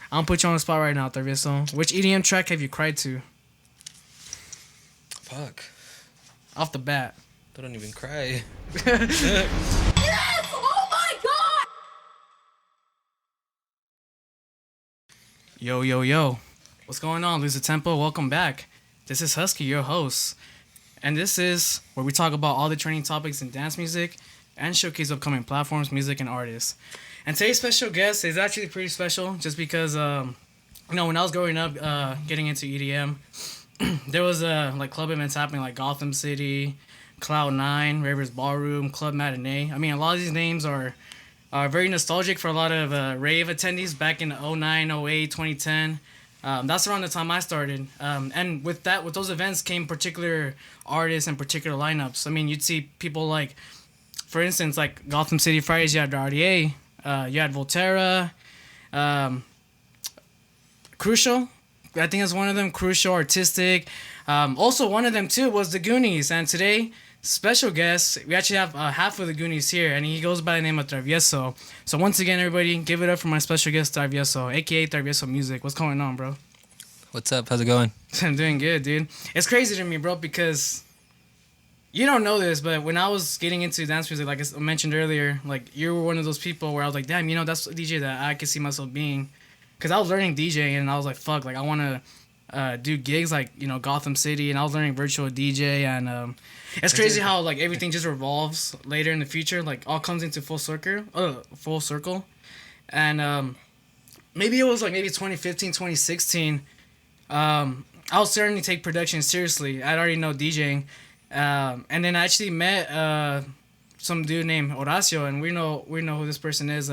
I'm gonna put you on the spot right now, TRVESO. Which EDM track have you cried to? Fuck. Off the bat. I don't even cry. Yes! Oh my god! Yo, yo, yo. What's going on, Lose the Tempo? Welcome back. This is HUSKI, your host. And this is where we talk about all the trending topics in dance music and showcase upcoming platforms, music, and artists. And today's special guest is actually pretty special just because, when I was growing up, getting into EDM, there was like club events happening like Gotham City, Cloud9, Ravers Ballroom, Club Matinee. I mean, a lot of these names are very nostalgic for a lot of rave attendees back in 09, 08, 2010. That's around the time I started. And with those events came particular artists and particular lineups. I mean, you'd see people like, for instance, like Gotham City Fridays, you had Rowdy A, you had Volterra, Crucial, I think it's one of them, Crucial, Artistic. Also one of them too was the Goonies. And today, special guest, we actually have half of the Goonies here, and he goes by the name of TRVESO. So once again, everybody, give it up for my special guest, TRVESO, aka TRVESO Music. What's going on, bro? What's up? How's it going? I'm doing good, dude. It's crazy to me, bro, because you don't know this, but when I was getting into dance music, like I mentioned earlier, like you were one of those people where I was like, damn, that's a DJ that I could see myself being. Because I was learning DJing, and I was like, fuck, like I want to do gigs like, Gotham City, and I was learning virtual DJ, and it's crazy how like everything just revolves later in the future, like all comes into full circle. And maybe it was like 2015, 2016, I was starting to take production seriously. I'd already know DJing, and then I actually met some dude named Horacio, and we know who this person is.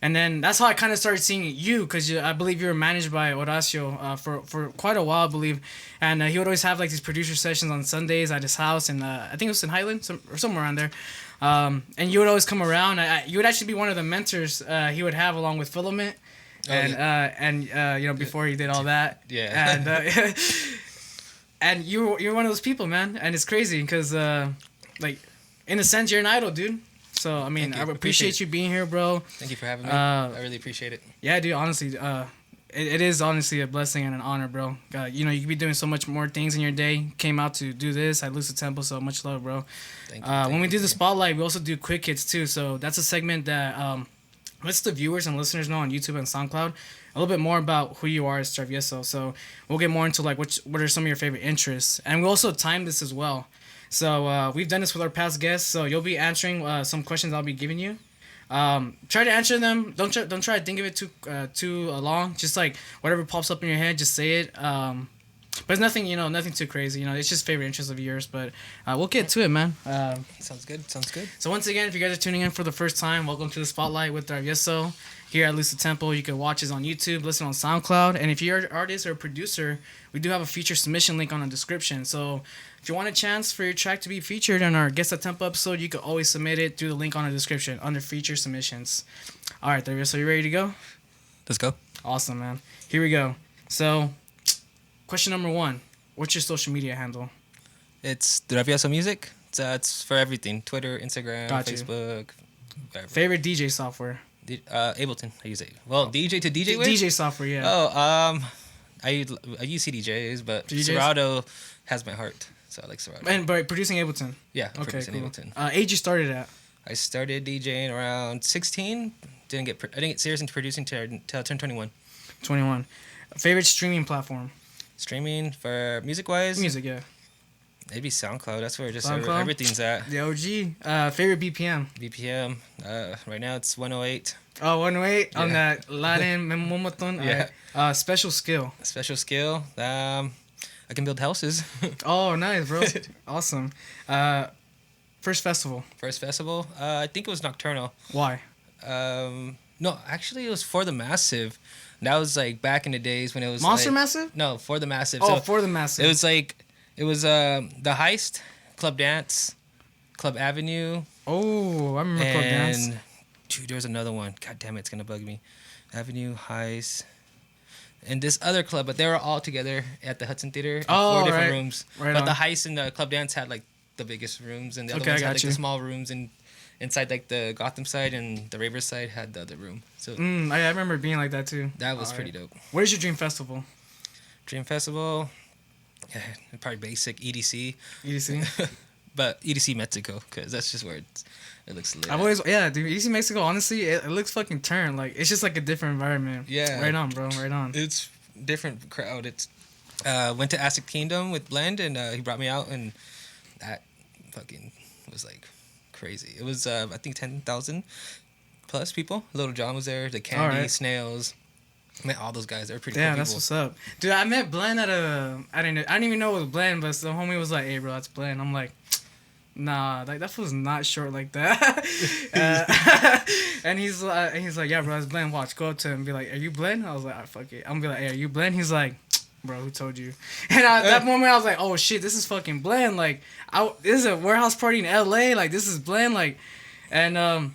And then that's how I kind of started seeing you, because I believe you were managed by Horacio for quite a while, I believe. And he would always have like these producer sessions on Sundays at his house, and I think it was in Highland or somewhere around there. And you would always come around. You would actually be one of the mentors he would have along with Filament. Before he did all that. Yeah. And and you're one of those people, man. And it's crazy because like in a sense you're an idol, dude. So I mean, I appreciate you being here, bro. Thank you for having me. I really appreciate it. Yeah, dude. Honestly, it is honestly a blessing and an honor, bro. You could be doing so much more things in your day. Came out to do this. I lose the tempo, so much love, bro. Thank you. When we do the spotlight, we also do quick hits too. So that's a segment that lets the viewers and listeners know on YouTube and SoundCloud a little bit more about who you are as TRVESO. So we'll get more into like what are some of your favorite interests, and we also time this as well. So we've done this with our past guests. So you'll be answering some questions I'll be giving you. Try to answer them. Don't try to think of it too long. Just like whatever pops up in your head, just say it. But it's nothing, nothing too crazy. It's just favorite interests of yours. But we'll get to it, man. Sounds good. So once again, if you guys are tuning in for the first time, welcome to the Spotlight with TRVESO. Here at Lose the Tempo, you can watch us on YouTube, listen on SoundCloud, and if you're an artist or a producer, we do have a feature submission link on the description. So if you want a chance for your track to be featured on our Guess the Tempo episode, you can always submit it through the link on the description under feature submissions. All right, TRVESO, you ready to go? Let's go. Awesome, man. Here we go. So, question number 1. What's your social media handle? It's TRVESO Music. It's for everything. Twitter, Instagram, Got you. Facebook. Whatever. Favorite DJ software? Ableton. I use it. Well, DJ to DJ with? DJ software, yeah. Oh, I use cdjs, but DJs? Serato has my heart, so I like Serato. And by producing Ableton? Yeah, Okay, producing cool. Ableton. Age you started at? I started DJing around 16. I didn't get serious into producing till I turned 21. 21. Favorite streaming platform? Streaming for music-wise? Music, yeah. Maybe SoundCloud. That's where just SoundCloud? everything's at. The OG. Favorite BPM? BPM. Right now it's 108. Oh, 108 on Yeah. that Latin memoton. Yeah. Special skill. Special skill. I can build houses. Oh, nice, bro. Awesome. First festival. First festival. I think it was Nocturnal. Why? No, actually it was For the Massive. That was like back in the days when it was Monster like, Massive? No, For the Massive. Oh, So For the Massive. It was The Heist, Club Dance, Club Avenue. Oh, I remember Club Dance. And dude, there's another one. God damn it, it's gonna bug me. Avenue, Heist, and this other club, but they were all together at the Hudson Theater in 4 different rooms. Right but on. the Heist and the Club Dance had like the biggest rooms, and the other Okay, ones I had got like you. the small rooms in inside like the Gotham side, and the Ravers side had the other room. So I remember being like that too. that was pretty dope. What is your dream festival? Dream Festival, yeah, probably basic EDC. EDC. But EDC Mexico, because that's just where it looks lit. I've always, yeah, dude, EDC Mexico, honestly, it looks fucking turned. Like, it's just like a different environment. Yeah. Right on, bro, right on. It's different crowd. It's went to Aztec Kingdom with Blend, and he brought me out, and that fucking was like crazy. It was I think 10,000 plus people. Little John was there. The Candy, Snails. I met all those guys. They were pretty cool people. That's what's up. Dude, I met Blend at I didn't even know it was Blend, but the homie was like, hey, bro, that's Blend. I'm like, nah, like that fool's not short like that. And he's like, yeah, bro, that's Blend. Watch, go up to him and be like, are you Blend? I was like, fuck it. I'm gonna be like, hey, are you Blend? He's like, bro, who told you? And at that moment, I was like, oh shit, this is fucking Blend. Like, this is a warehouse party in LA. Like, this is Blend. Like, and I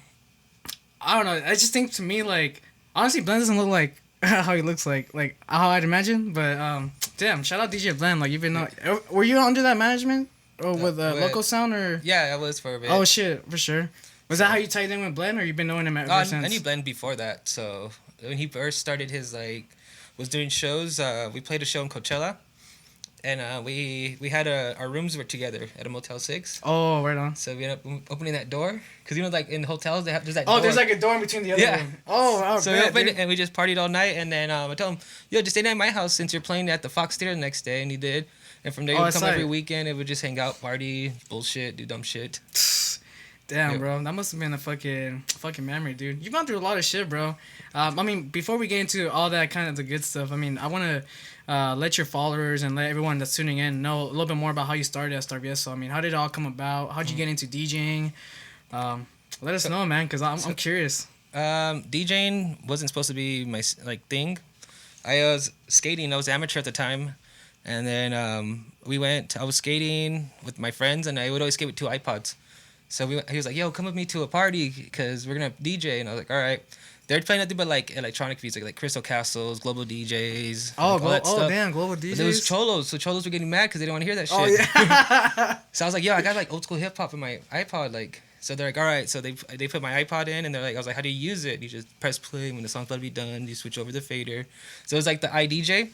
don't know. I just think to me, like, honestly, Blend doesn't look like how he looks like how I'd imagine. But damn, shout out DJ Blend. Like, you've been were you under that management or with Loco Sound or? Yeah, I was for a bit. Oh shit, for sure. Was that how you tied in with Blend, or you been knowing him ever since? I knew Blend before that. So when he first started his was doing shows. We played a show in Coachella, and we had our rooms were together at a Motel 6. Oh, right on. So we ended up opening that door, because like in hotels there's that door. Oh, there's like a door in between the other room. Oh, so we opened it and we just partied all night, and then I told him, yo, just stay at my house since you're playing at the Fox Theater the next day, and he did. And from there he would come every weekend, and we'd just hang out, party, bullshit, do dumb shit. Damn, bro, that must have been a fucking memory, dude. You've gone through a lot of shit, bro. I mean, before we get into all that kind of the good stuff, I mean, I want to let your followers and let everyone that's tuning in know a little bit more about how you started at TRVESO. I mean, how did it all come about? How'd you get into DJing? Let us know, man, because I'm curious. DJing wasn't supposed to be my thing. I was skating. I was amateur at the time, and then I was skating with my friends, and I would always skate with 2 iPods. So he was like, yo, come with me to a party because we're going to DJ. And I was like, all right. They're playing nothing but like electronic music, like Crystal Castles, Global DJs. Oh, damn, Global DJs. But it was Cholos. So Cholos were getting mad because they didn't want to hear that shit. Oh, yeah. So I was like, yo, I got like old school hip hop in my iPod. Like, so they're like, all right. So they put my iPod in, and they're like, I was like, how do you use it? You just press play. When the song's about to be done, you switch over the fader. So it was like the iDJ.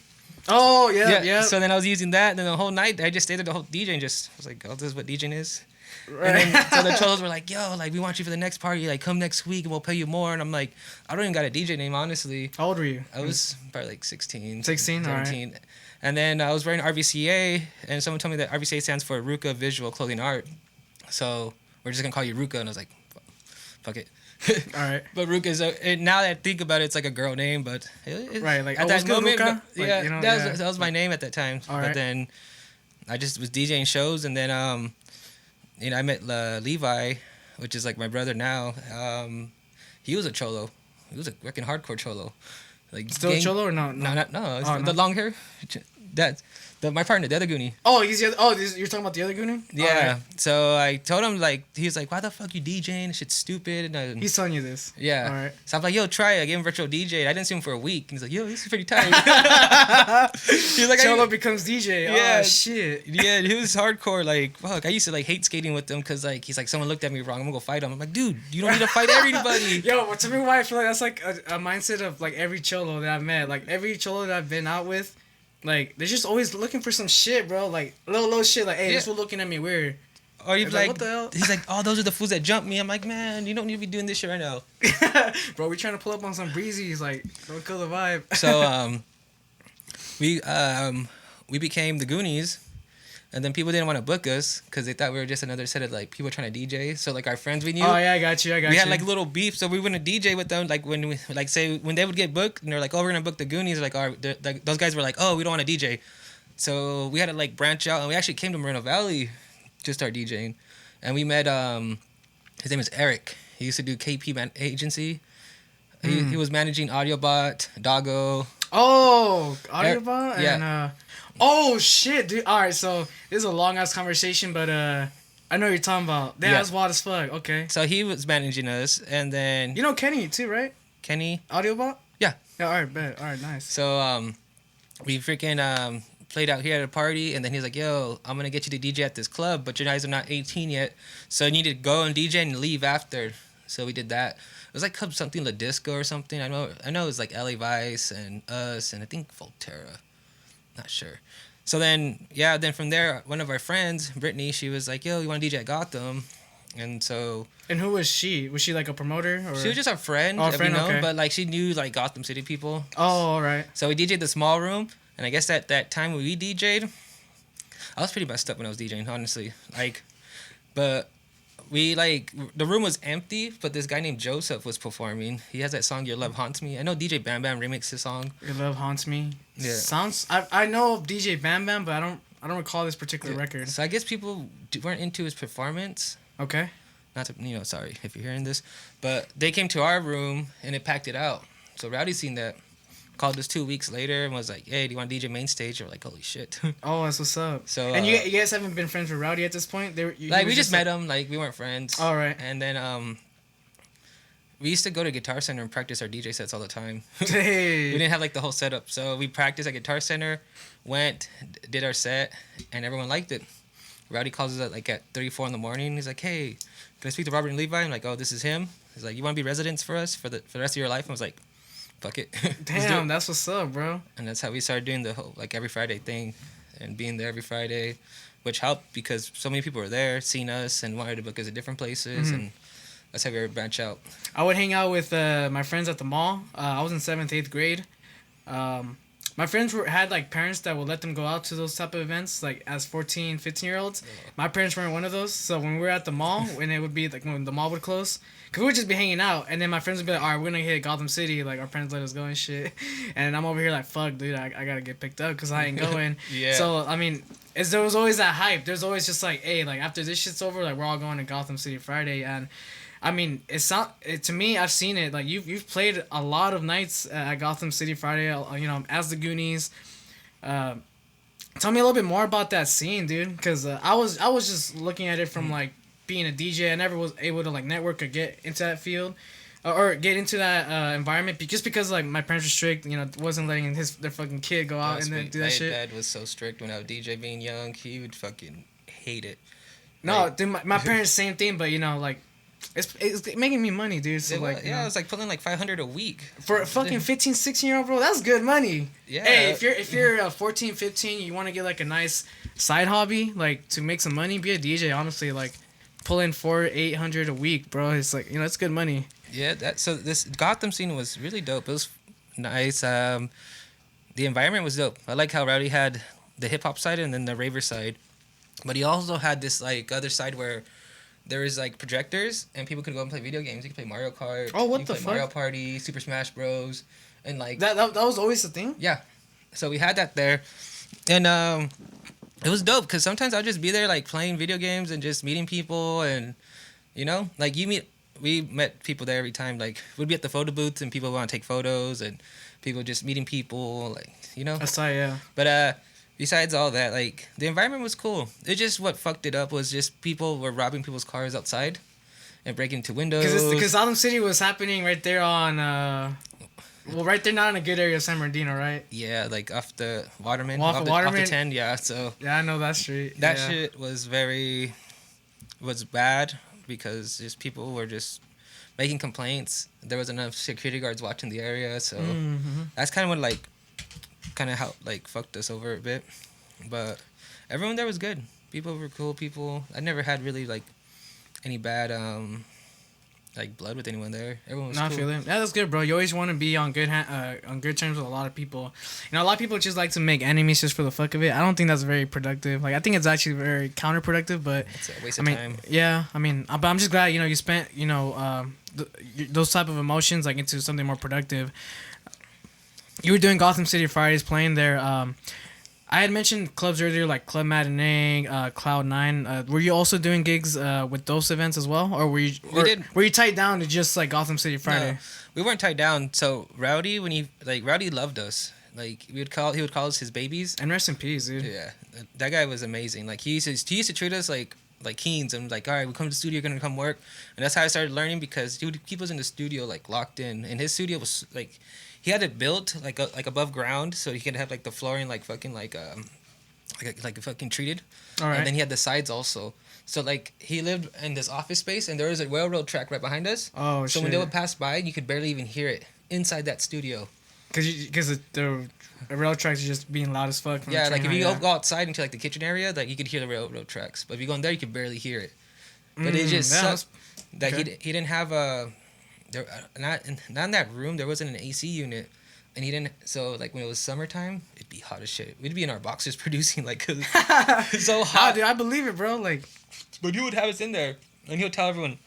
Oh, yeah. So then I was using that, and then the whole night I just stayed there the whole DJ and I was like, oh, this is what DJing is. Right. And then, so the Cholos were like, yo, like, we want you for the next party. Like, come next week and we'll pay you more. And I'm like, I don't even got a DJ name, honestly. How old were you? I was probably like 16. 16? 17. Right. And then I was wearing RVCA, and someone told me that RVCA stands for Ruka Visual Clothing Art. So we're just going to call you Ruka. And I was like, fuck it. All right. But Ruka is, now that I think about it, it's like a girl name. But right, like, at that moment, Ruka? Yeah, like, that was my name at that time. All but right. then I just was DJing shows, and then I met Levi, which is like my brother now. He was a cholo. He was a freaking hardcore cholo. Like still a cholo or no? No. Oh, the long hair. That's my partner, the other Goonie. Oh, you're talking about the other Goonie? Yeah. Right. So I told him, like, he was like, why the fuck you DJing? This shit's stupid. And he's telling you this. Yeah. All right. So I'm like, yo, try it. I gave him virtual DJ. I didn't see him for a week. And he's like, yo, this is pretty tight. He's like, Cholo becomes DJ. Yeah. Oh, shit. Yeah, he was hardcore. Like, fuck. I used to like hate skating with him because like he's like, someone looked at me wrong. I'm gonna go fight him. I'm like, dude, you don't need to fight everybody. Yo, to me, why I feel like that's like a mindset of like every cholo that I've met, like every cholo that I've been out with. Like, they're just always looking for some shit, bro. Like, little shit. Like, hey, this fool looking at me weird. Or he's like, what the hell? He's like, oh, those are the fools that jumped me. I'm like, man, you don't need to be doing this shit right now. Bro, we trying to pull up on some breezies. Like, don't kill the vibe. So, we became the Goonies. And then people didn't want to book us because they thought we were just another set of like people trying to DJ. So like our friends we knew. Oh yeah, I got you. We had like little beef, so we wouldn't DJ with them. Like when we like say when they would get booked and they're like, oh, we're gonna book the Goonies. Like those guys were like, oh, we don't want to DJ. So we had to like branch out, and we actually came to Moreno Valley to start DJing. And we met his name is Eric. He used to do KP Agency. He was managing Audiobot, Doggo. Oh, Audiobot yeah. And oh shit, dude. All right, so this is a long ass conversation, but I know what you're talking about. That's wild as fuck. Okay. So he was managing us, and then you know Kenny too, right? Kenny. Audiobot. Yeah. Yeah. All right, bet. All right, nice. So we freaking played out here at a party, and then he's like, yo, I'm gonna get you to DJ at this club, but you guys are not 18 yet, so you need to go and DJ and leave after. So we did that. It was like something La Disco or something. I know it was like LA Vice and us and I think Volterra, not sure. So then from there, one of our friends, Brittany, she was like, yo, you want to DJ at Gotham? And so. And who was she? Was she like a promoter? Or? She was just our friend, okay. But like she knew like Gotham City people. Oh, all right. So we DJ'd the small room, and I guess that time when we DJ'd, I was pretty messed up when I was DJing, honestly. Like, but we like the room was empty, but this guy named Joseph was performing. He has that song "Your Love Haunts Me." I know DJ Bam Bam remixed his song. Your Love Haunts Me. Yeah. Sounds. I know DJ Bam Bam, but I don't recall this particular record. So I guess people weren't into his performance. Okay. Not to, sorry if you're hearing this, but they came to our room and it packed it out. So Rowdy seen that, called us 2 weeks later and was like, hey, do you want to DJ main stage? We're like, holy shit. Oh, that's what's up. So and you guys haven't been friends with Rowdy at this point? We just met him. Like, we weren't friends. All right. And then we used to go to Guitar Center and practice our DJ sets all the time. Hey. We didn't have like the whole setup. So we practiced at Guitar Center, went, did our set, and everyone liked it. Rowdy calls us at 3, 4 in the morning. He's like, hey, can I speak to Robert and Levi? I'm like, oh, this is him. He's like, you want to be residents for us for the rest of your life? I was like, fuck it. Damn, that's what's up, bro. And that's how we started doing the whole like every Friday thing and being there every Friday, which helped because so many people were there, seeing us and wanted to book us at different places. And that's how we would branch out. I would hang out with my friends at the mall. I was in 7th, 8th grade. My friends had like parents that would let them go out to those type of events like as 14, 15-year-olds. Yeah. My parents weren't one of those. So when we were at the mall, when it would be like when the mall would close, because we would just be hanging out. And then my friends would be like, all right, we're going to hit Gotham City. Like our parents let us go and shit. And I'm over here like, fuck, dude, I got to get picked up because I ain't going. Yeah. So, I mean, there was always that hype. There's always just like, hey, like after this shit's over, like we're all going to Gotham City Friday. And I mean, to me, I've seen it. Like you've played a lot of nights at Gotham City Friday. As the Goonies. Tell me a little bit more about that scene, dude. Cause I was just looking at it from like being a DJ. I never was able to like network or get into that field, or get into that environment. Just because like my parents were strict, wasn't letting their fucking kid go out and then do that shit. My dad was so strict when I was DJ being young. He would fucking hate it. No, dude, my parents same thing, but like. It's making me money, dude. So I was like pulling like $500 a week for a fucking 15, 16-year-old, bro. That's good money. Yeah. Hey, if you're 14, 15, you want to get like a nice side hobby, like to make some money, be a DJ. Honestly, like pull in $400-800 a week, bro. It's like it's good money. Yeah. So this Gotham scene was really dope. It was nice. The environment was dope. I like how Rowdy had the hip hop side and then the raver side, but he also had this like other side where there was like projectors and people could go and play video games. You could play Mario Kart. Oh, what the fuck? Mario Party, Super Smash Bros. And like that was always the thing. Yeah, so we had that there, and it was dope because sometimes I'd just be there like playing video games and just meeting people and like we met people there every time. Like we'd be at the photo booths and people want to take photos and people just meeting people That's right, yeah. But besides all that, like, the environment was cool. It just, what fucked it up was just people were robbing people's cars outside and breaking into windows. Because Gotham City was happening right there on, right there, not in a good area of San Bernardino, right? Yeah, like off the Waterman. Off the 10, yeah, so. Yeah, I know that street. That shit was bad because just people were just making complaints. There was enough security guards watching the area, so that's kind of what, like, how like fucked us over a bit, but everyone there was good. People were cool people. I never had really like any bad like blood with anyone there. Everyone was cool. Feeling. Yeah, that's good, bro. You always want to be on good terms with a lot of people. A lot of people just like to make enemies just for the fuck of it. I don't think that's very productive. Like I think it's actually very counterproductive. But it's a waste of time. Yeah, but I'm just glad you spent those type of emotions like into something more productive. You were doing Gotham City Fridays, playing there. I had mentioned clubs earlier, like Club Matinee, Cloud9. Were you also doing gigs with those events as well, or were you tied down to just like Gotham City Friday? No, we weren't tied down. So Rowdy, Rowdy loved us. Like he would call us his babies. And rest in peace, dude. Yeah, that guy was amazing. Like he used to treat us like kings and like, all right, we come to the studio, you're gonna come work. And that's how I started learning because he would keep us in the studio like locked in, and his studio was like. He had it built like above ground, so he could have like the flooring like fucking like like fucking treated. All right. And then he had the sides also. So like he lived in this office space, and there was a railroad track right behind us. Oh, so when they would pass by, you could barely even hear it inside that studio. Because the rail tracks are just being loud as fuck. From Yeah, the like train, if you right? go outside into like the kitchen area, like you could hear the railroad tracks. But if you go in there, you could barely hear it. But it just sucked that okay. he didn't have a there not in that room. There wasn't an AC unit, and he didn't. So like when it was summertime, it'd be hot as shit. We'd be in our boxes producing like 'cause it's so hot. Dude, I believe it, bro. Like, But he would have us in there, and he would tell everyone,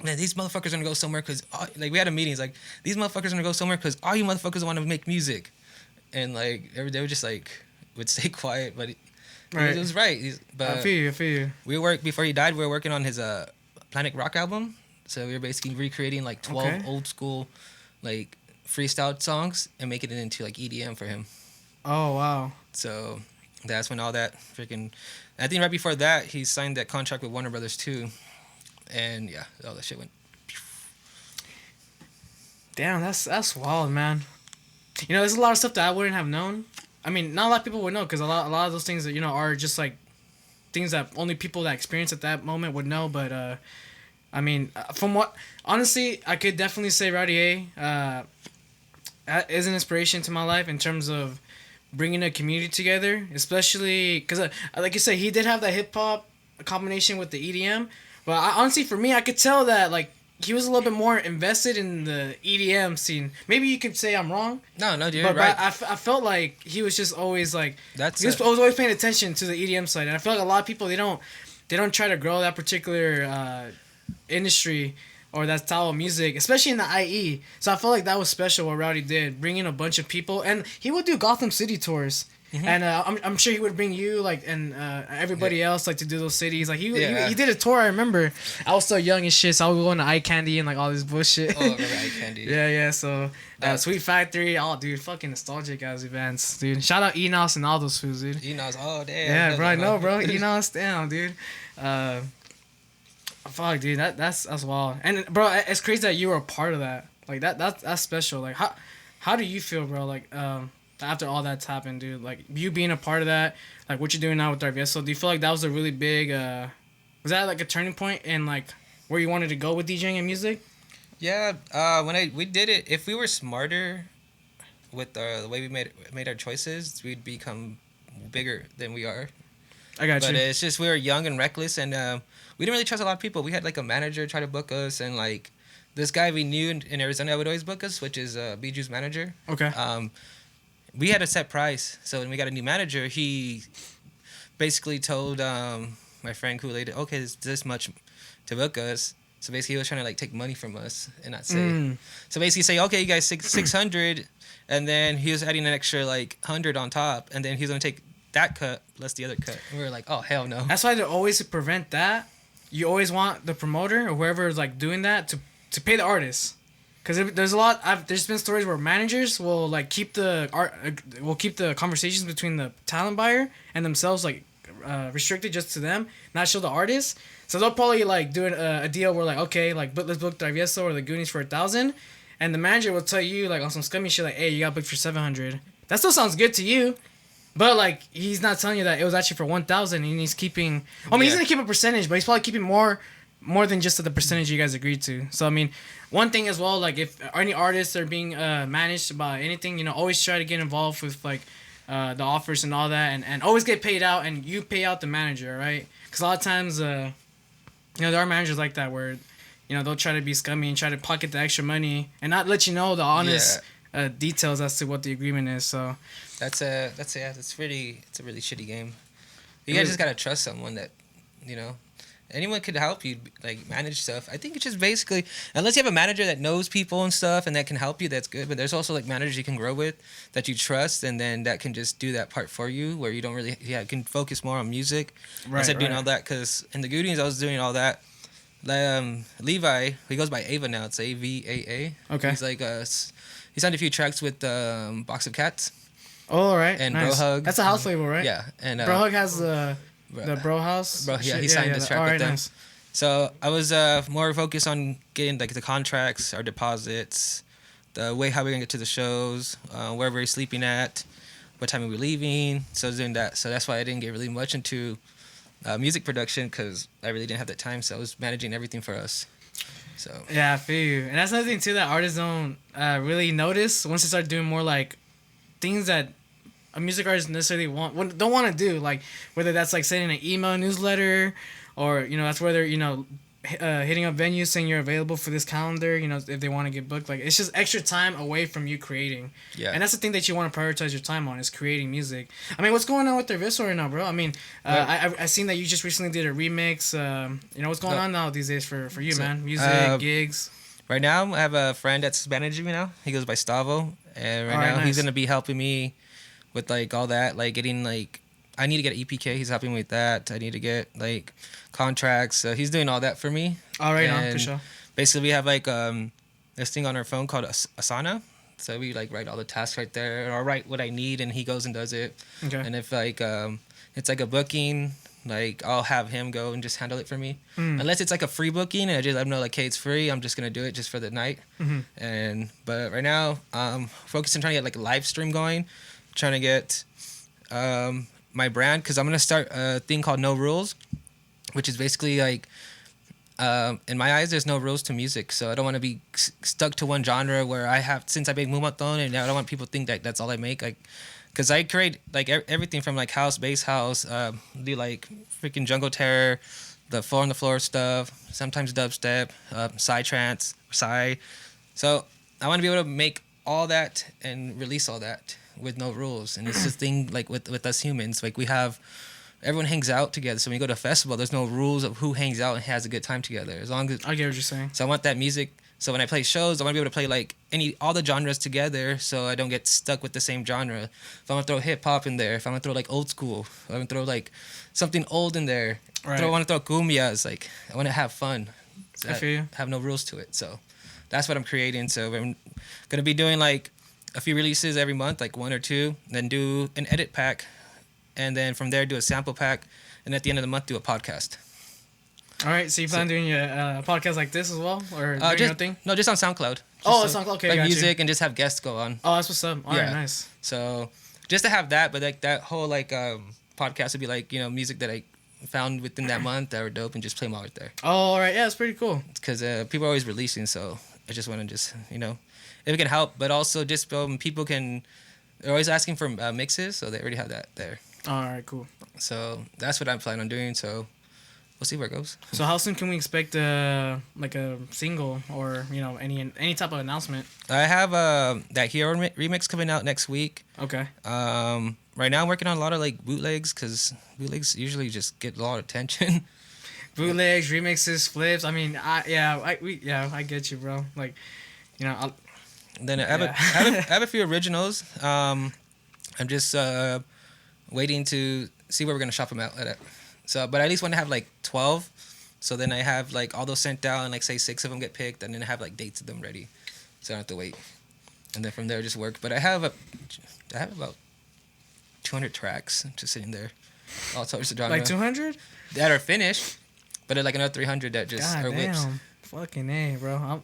"Man, these motherfuckers are gonna go somewhere because like we had a meeting. It's like these motherfuckers are gonna go somewhere because all you motherfuckers want to make music," and like they were just like would stay quiet, but it was right. But I feel you. we worked before he died. We were working on his Planet Rock album, so we were basically recreating like 12 old school like freestyle songs and making it into like EDM for him. Oh wow. So that's when all that freaking. I think right before that he signed that contract with Warner Brothers too, and yeah, all that shit went. Damn, that's wild, man. You know, there's a lot of stuff that I wouldn't have known. I mean, not a lot of people would know because a lot of those things that are just like things that only people that experience at that moment would know. But I mean, from what honestly, I could definitely say Rowdy A is an inspiration to my life in terms of bringing a community together, especially because like you said, he did have that hip hop combination with the EDM. But honestly, for me, I could tell that like he was a little bit more invested in the EDM scene. Maybe you could say I'm wrong. No, you're right. But I felt like he was just always like he was That's always paying attention to the EDM side, and I feel like a lot of people they don't try to grow that particular industry or that style of music, especially in the IE. So I felt like that was special what Rowdy did, bringing a bunch of people, and he would do Gotham City tours. Mm-hmm. And I'm sure he would bring you like and everybody else like to do those cities. Like he did a tour. I remember I was so young and shit, so I would go into Eye Candy and like all this bullshit. Oh, I remember Eye Candy. yeah. So Sweet Factory, dude, fucking nostalgic ass events, dude. Shout out Enos and all those foods, dude. Enos, oh damn. Yeah, bro, I know, bro. Enos, damn, dude. Fuck, dude, that's wild. And bro, it's crazy that you were a part of that. Like that's special. Like how do you feel, bro? Like after all that's happened, dude, like you being a part of that, like what you're doing now with TRVESO, do you feel like that was a really big was that like a turning point in like where you wanted to go with DJing and music? Yeah, when we did it, if we were smarter with the way we made our choices, we'd become bigger than we are. I got But you. it's just we were young and reckless, and we didn't really trust a lot of people. We had like a manager try to book us, and like this guy we knew in Arizona would always book us, which is Biju's manager. Okay. We had a set price, so when we got a new manager, he basically told my friend Kool-Aid, okay, it's this much to book us. So basically, he was trying to like take money from us and not say. So basically, say, okay, you guys 600, and then he was adding an extra like 100 on top, and then he was gonna take that cut plus the other cut. And we were like, oh hell no. That's why they always prevent that. You always want the promoter or whoever is like doing that to pay the artist. Because there's a lot. There's been stories where managers will like keep the conversations between the talent buyer and themselves like restricted just to them, not show the artist. So they'll probably like do a deal where like, okay, like let's book TRVESO or the Goonies for 1,000, and the manager will tell you like on some scummy shit like, hey, you got booked for 700. That still sounds good to you, but like he's not telling you that it was actually for 1,000 and he's keeping. I mean, he's gonna keep a percentage, but he's probably keeping more than just the percentage you guys agreed to. So I mean, one thing as well, like if any artists are being managed by anything, always try to get involved with like the offers and all that, and always get paid out, and you pay out the manager, right? Because a lot of times, there are managers like that where, they'll try to be scummy and try to pocket the extra money and not let you know the honest details as to what the agreement is. So it's a really shitty game. You guys just gotta trust someone that, anyone could help you like manage stuff. I think it's just basically, unless you have a manager that knows people and stuff and that can help you, that's good. But there's also like managers you can grow with that you trust, and then that can just do that part for you where you don't really can focus more on music instead of doing all that. Because in the Goonies I was doing all that. Levi, he goes by Ava now. It's AVAA. Okay. He's like he signed a few tracks with Box of Cats. Oh, all right. And nice. Bro Hug. That's a house label, right? Yeah. And Bro Hug has the Bro House. Bro, yeah, he signed this track with them. Nice. So I was more focused on getting like the contracts, our deposits, the way how we're gonna get to the shows, where we're sleeping at, what time are we leaving. So I was doing that. So that's why I didn't get really much into music production, because I really didn't have that time. So I was managing everything for us. So Yeah, I feel you. And that's another thing too that artists don't really notice once they start doing more like things that a music artist necessarily don't want to do, like whether that's like sending an email newsletter, or that's whether hitting up venues saying you're available for this calendar, if they want to get booked. Like, it's just extra time away from you creating. Yeah. And that's the thing that you want to prioritize your time on, is creating music. I mean, what's going on with TRVESO right now, bro? I mean, I seen that you just recently did a remix. What's going on now these days for you, man? Music, gigs. Right now, I have a friend that's managing me now. He goes by Stavo, and right now he's gonna be helping me with like all that, like getting like, I need to get an EPK. He's helping me with that. I need to get like contracts. So he's doing all that for me. All right, for sure. Basically, we have like this thing on our phone called Asana. So we like write all the tasks right there, or write what I need, and he goes and does it. Okay. And if like it's like a booking, like I'll have him go and just handle it for me. Unless it's like a free booking and I just let him know like, hey, it's free, I'm just gonna do it just for the night. But right now, focusing on trying to get like a live stream going, trying to get my brand, because I'm gonna start a thing called No Rules, which is basically like, in my eyes, there's no rules to music. So I don't want to be stuck to one genre where since I make Mumaton, and I don't want people to think that that's all I make. Like, because I create like everything from like house, bass house, do like freaking jungle terror, the four on the floor stuff, sometimes dubstep, psy trance, psy. So I want to be able to make all that and release all that with no rules. And it's the thing like with us humans, like everyone hangs out together. So when you go to a festival, there's no rules of who hangs out and has a good time together. As long as I get what you're saying. So I want that music. So when I play shows, I want to be able to play like all the genres together, so I don't get stuck with the same genre. If I'm gonna throw hip hop in there, if I'm gonna throw like old school, if I'm gonna throw like something old in there, right. I want to throw cumbias. Like, I want to have fun. So I feel you. Have no rules to it. So that's what I'm creating. So I'm gonna be doing like a few releases every month, like 1 or 2, then do an edit pack, and then from there do a sample pack, and at the end of the month do a podcast. All right, so you plan on doing a podcast like this as well, or doing your own thing? No, just on SoundCloud. It's SoundCloud. Okay, like music and just have guests go on. Oh, that's what's up. All right, nice. So just to have that, but like that whole like podcast would be like music that I found within that month that were dope, and just play them all right there. Oh, all right, yeah, it's pretty cool. Because people are always releasing, so I just want to just if it can help, but also just people they're always asking for mixes, so they already have that there. All right, cool. So that's what I'm planning on doing. So we'll see where it goes. So how soon can we expect like a single or any type of announcement? I have that Hero remix coming out next week. Okay. Right now I'm working on a lot of like bootlegs, because bootlegs usually just get a lot of attention. Bootlegs, remixes, flips. I mean, I get you, bro. Like, Then I have a few originals. I'm just waiting to see where we're gonna shop them out at. So, but I at least want to have like 12. So then I have like all those sent out, and like say 6 of them get picked, and then I have like dates of them ready, so I don't have to wait. And then from there just work. But I have about 200 tracks just sitting there, all sorts of genres. like 200 that are finished, but like another 300 that just are whips. Fucking A, bro.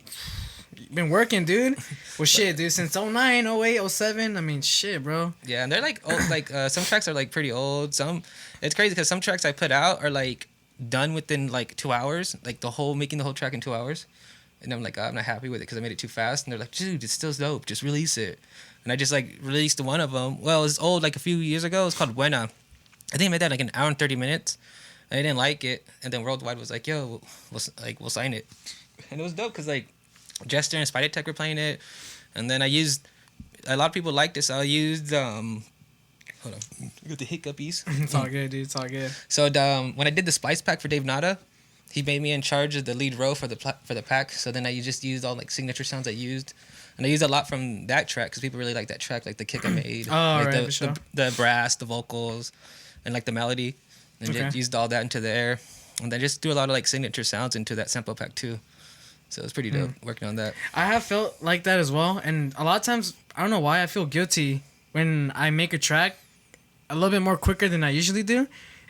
Been working, dude. Well, shit, dude, since 09, 08, 07. I mean, shit, bro. Yeah, and they're like old, like some tracks are like pretty old. It's crazy because some tracks I put out are like done within like 2 hours, like making the whole track in 2 hours. And I'm like, I'm not happy with it because I made it too fast. And they're like, dude, it's still dope. Just release it. And I just like released one of them. Well, it's old, like a few years ago. It's called Buena. I think I made that like an hour and 30 minutes. And I didn't like it. And then Worldwide was like, yo, we'll sign it. And it was dope because like Jester and Spider Tech were playing it. And then I used, a lot of people liked this. I used, hold on, I got the hiccupies. It's all good, dude. It's all good. So when I did the Spice Pack for Dave Nada, he made me in charge of the lead row for the pack. So then I just used all like signature sounds I used. And I used a lot from that track because people really like that track, like the kick I made. Like right, for sure. The brass, the vocals, and like the melody. And just used all that into there. And then just do a lot of like signature sounds into that sample pack too. So it was pretty dope working on that. I have felt like that as well. And a lot of times, I don't know why, I feel guilty when I make a track a little bit more quicker than I usually do.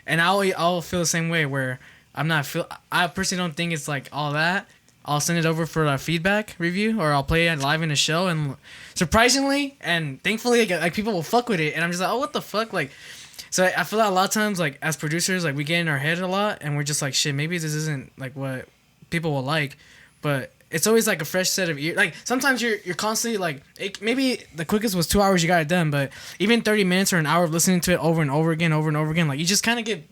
And I'll feel the same way where I personally don't think it's like all that. I'll send it over for a feedback review, or I'll play it live in a show, and surprisingly and thankfully, like people will fuck with it, and I'm just like, oh, what the fuck, like. So I feel like a lot of times, like as producers, like we get in our head a lot, and we're just like, shit, maybe this isn't like what people will like, but it's always like a fresh set of ears. Like sometimes you're constantly like, maybe the quickest was 2 hours, you got it done, but even 30 minutes or an hour of listening to it over and over again, like you just kind of get.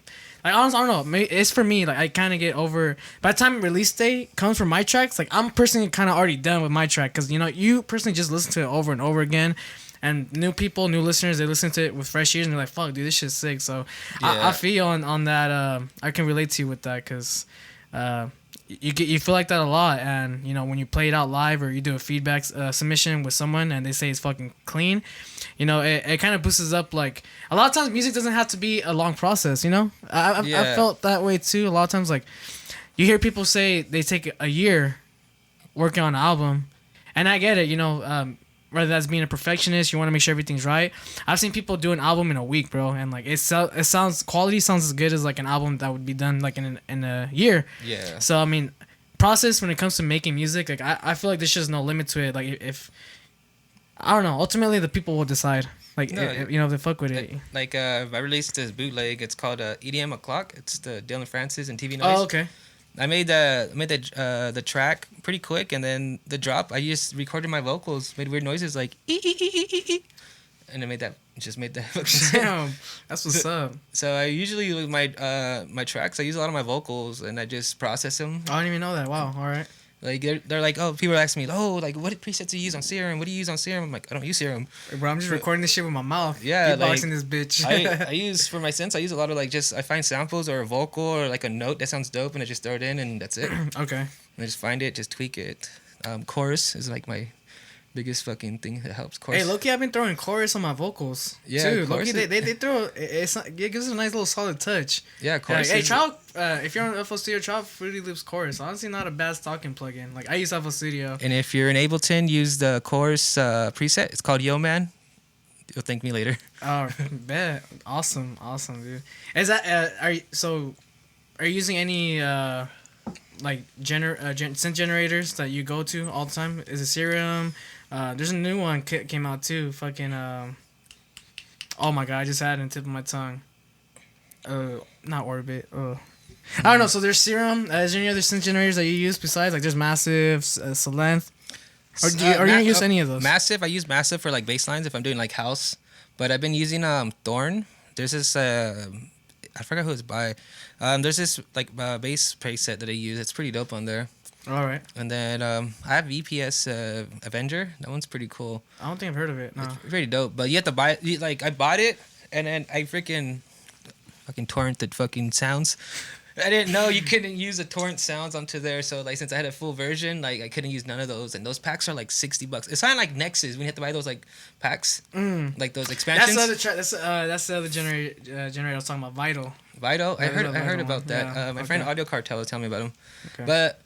Like, honestly, I don't know. Maybe it's for me. Like, I kind of get over. By the time release date comes for my tracks, like, I'm personally kind of already done with my track. Because, you know, you personally just listen to it over and over again. And new people, new listeners, they listen to it with fresh ears. And they're like, fuck, dude, this shit's sick. So, I feel on that. I can relate to you with that. Because you feel like that a lot. And, you know, when you play it out live or you do a feedback submission with someone and they say it's fucking clean, you know, it kind of boosts up. Like, a lot of times music doesn't have to be a long process, you know? I felt that way too. A lot of times, like, you hear people say they take a year working on an album, and I get it, you know, whether that's being a perfectionist, you want to make sure everything's right. I've seen people do an album in a week, bro, and like quality sounds as good as like an album that would be done like in a year. Yeah. So I mean, process when it comes to making music, like I feel like there's just no limit to it. Like if I don't know, ultimately the people will decide. Like you know, if they fuck with it. Like I released this bootleg. It's called EDM O'Clock. It's the Dylan Francis and TV Noise. Oh, okay. I made the track pretty quick, and then the drop, I just recorded my vocals, made weird noises like and I made that. Damn, that's what's up. So I usually with my tracks, I use a lot of my vocals, and I just process them. I didn't even know that. Wow. All right. Like they're like, oh, people ask me, oh, like what presets do you use on Serum? What do you use on Serum? I'm like, I don't use Serum. Bro, I'm just recording this shit with my mouth. Yeah, beatboxing this bitch. I use for my synths. I use a lot of like I find samples or a vocal or like a note that sounds dope, and I just throw it in, and that's it. Okay. And I just find it, just tweak it. Chorus is like my biggest fucking thing that helps. Chorus. Hey, Loki, I've been throwing chorus on my vocals. Yeah, too. Loki, they throw it gives it a nice little solid touch. Yeah, chorus. Hey, try if you're on FL Studio, try out Fruity Loops chorus. Honestly, not a bad stocking plugin. Like I use FL Studio. And if you're in Ableton, use the chorus preset. It's called Yo Man. You'll thank me later. Oh, bet. Awesome, dude. Is that are you using any like synth generators that you go to all the time? Is it Serum? There's a new one came out too. Fucking oh my god, I just had it on the tip of my tongue. Not Orbit. I don't know. So there's Serum. Is there any other synth generators that you use besides like there's Massive, Solenth? Or do you don't use any of those? Massive. I use Massive for like bass lines if I'm doing like house. But I've been using Thorn. There's this I forgot who it's by. There's this like bass preset that I use. It's pretty dope on there. All right. And then I have EPS Avenger. That one's pretty cool. I don't think I've heard of it. No. It's pretty dope. But you have to buy it. Like I bought it and then I fucking torrented fucking sounds. I didn't know you couldn't use the torrent sounds onto there. So like since I had a full version, like I couldn't use none of those. And those packs are like $60. It's kind of like Nexus when you have to buy those like packs, like those expansions. That's the other generator I was talking about. Vital. I heard about that. Yeah. My friend Audio Cartel was telling me about them. Okay. But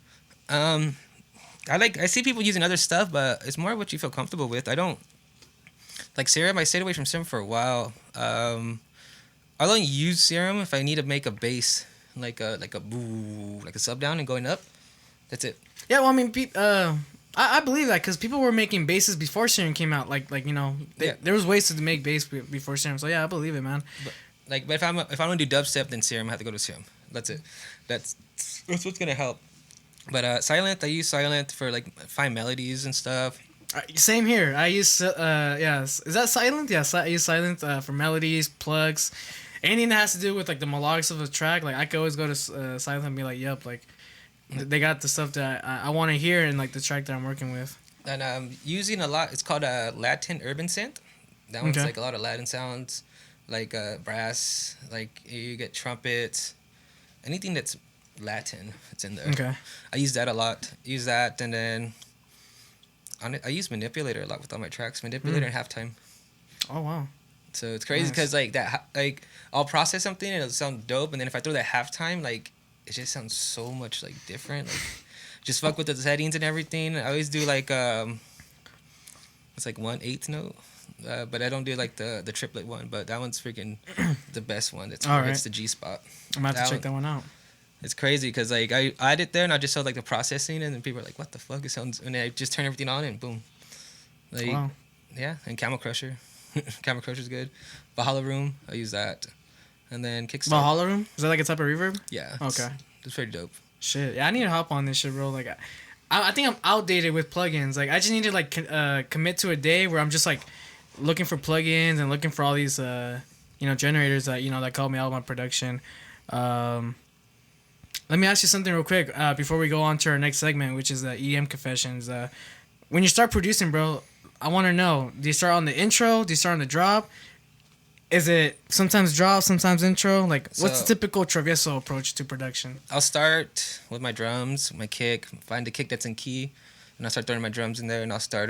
I see people using other stuff, but it's more what you feel comfortable with. I don't like Serum. I stayed away from Serum for a while. I don't use Serum if I need to make a bass, like a boo, like a sub down and going up. That's it. Yeah, well, I mean, I believe that because people were making basses before Serum came out. Like you know, there was ways to make bass before Serum. So yeah, I believe it, man. But if I want to do dubstep, then Serum, I have to go to Serum. That's it. That's what's gonna help. But Silent, I use Silent for like fine melodies and stuff. Same here. I use is that Silent? Yes, I use Silent for melodies, plugs, anything that has to do with like the melodics of a track. Like I could always go to Silent and be like, "Yep, like they got the stuff that I want to hear in like the track that I'm working with." And I'm using a lot. It's called a Latin urban synth. That one's like a lot of Latin sounds, like brass. Like you get trumpets, anything that's Latin, it's in there. Okay. I use that a lot. Use that, and then I use Manipulator a lot with all my tracks. Manipulator and Halftime. Oh wow. So it's crazy because like that, like I'll process something and it'll sound dope, and then if I throw that Halftime, like it just sounds so much like different. Like just fuck with the settings and everything. I always do like it's like 1/8 note. But I don't do like the triplet one, but that one's freaking the best one. It's the G spot. I'm gonna have to check that one out. It's crazy because like I add it there and I just saw like the processing and then people are like, what the fuck? It sounds, and I just turn everything on and boom. Like, Wow. yeah, and Camel Crusher. Camel Crusher's good. Valhalla Room, I use that. And then Kickstart. Valhalla Room? Is that like a type of reverb? Yeah. Okay. It's pretty dope. Shit. Yeah, I need to hop on this shit, bro. Like, I think I'm outdated with plugins. Like, I just need to like commit to a day where I'm just like looking for plugins and looking for all these generators that that help me out with my production. Let me ask you something real quick before we go on to our next segment, which is the EM confessions. When you start producing, bro, I want to know: do you start on the intro? Do you start on the drop? Is it sometimes drop, sometimes intro? Like, what's the typical TRVESO approach to production? I'll start with my drums, my kick, find a kick that's in key, and I'll start throwing my drums in there, and I'll start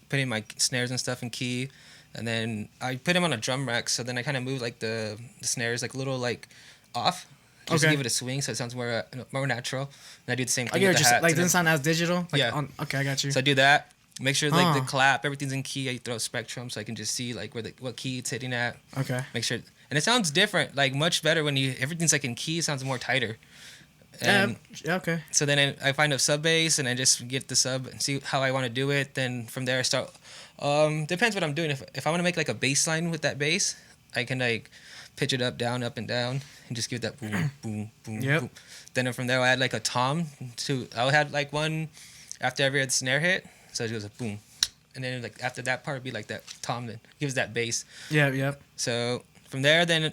putting my snares and stuff in key, and then I put them on a drum rack, so then I kind of move like the snares like a little like off, just to give it a swing so it sounds more natural. And I do the same thing with the hats. Like, doesn't sound as digital? Like, yeah. Okay, I got you. So I do that. Make sure like the clap, everything's in key. I throw a spectrum so I can just see like what key it's hitting at. Okay. Make sure, and it sounds different, like much better when everything's like in key. It sounds more tighter. And yeah. Okay. So then I find a sub bass and I just get the sub and see how I want to do it. Then from there I start. Depends what I'm doing. If I want to make like a bass line with that bass, I can like pitch it up and down, and just give it that boom, boom, boom, boom. Then from there I'll add like a tom to. I'll add like one after every other snare hit. So it goes like boom, and then like after that part it'd be like that tom that gives that bass. Yeah. So from there, then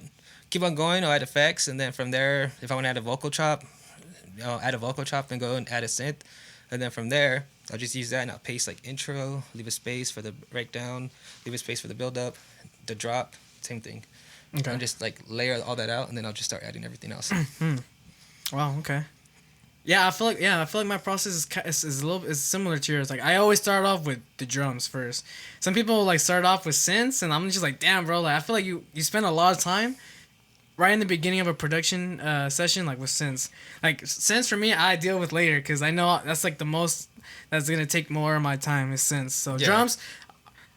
keep on going. I'll add effects, and then from there, if I want to add a vocal chop, I'll add a vocal chop and go and add a synth, and then from there I'll just use that and I'll paste like intro, leave a space for the breakdown, leave a space for the build up, the drop, same thing. Okay. And just like layer all that out, and then I'll just start adding everything else. Wow. Okay. Yeah, I feel like my process is similar to yours. Like, I always start off with the drums first. Some people like start off with synths, and I'm just like, damn, bro. Like, I feel like you spend a lot of time right in the beginning of a production session, like with synths. Like, synths for me, I deal with later because I know that's like the most that's gonna take more of my time is synths. So drums,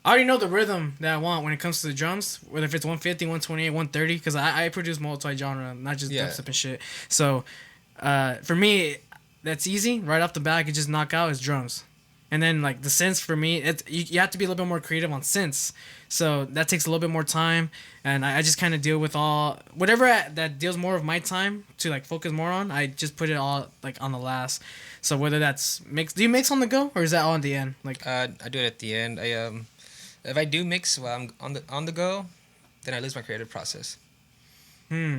I already know the rhythm that I want when it comes to the drums, whether if it's 150, 128, 130, because I produce multi-genre, not just dubstep and shit. So. For me, that's easy. Right off the bat, I could just knock out is drums. And then, like, the synths for me, you have to be a little bit more creative on synths. So that takes a little bit more time. And I just kind of deal with whatever that deals more of my time to, like, focus more on, I just put it all, like, on the last. So whether that's mix, do you mix on the go or is that all in the end? Like, I do it at the end. If I do mix while I'm on the go, then I lose my creative process.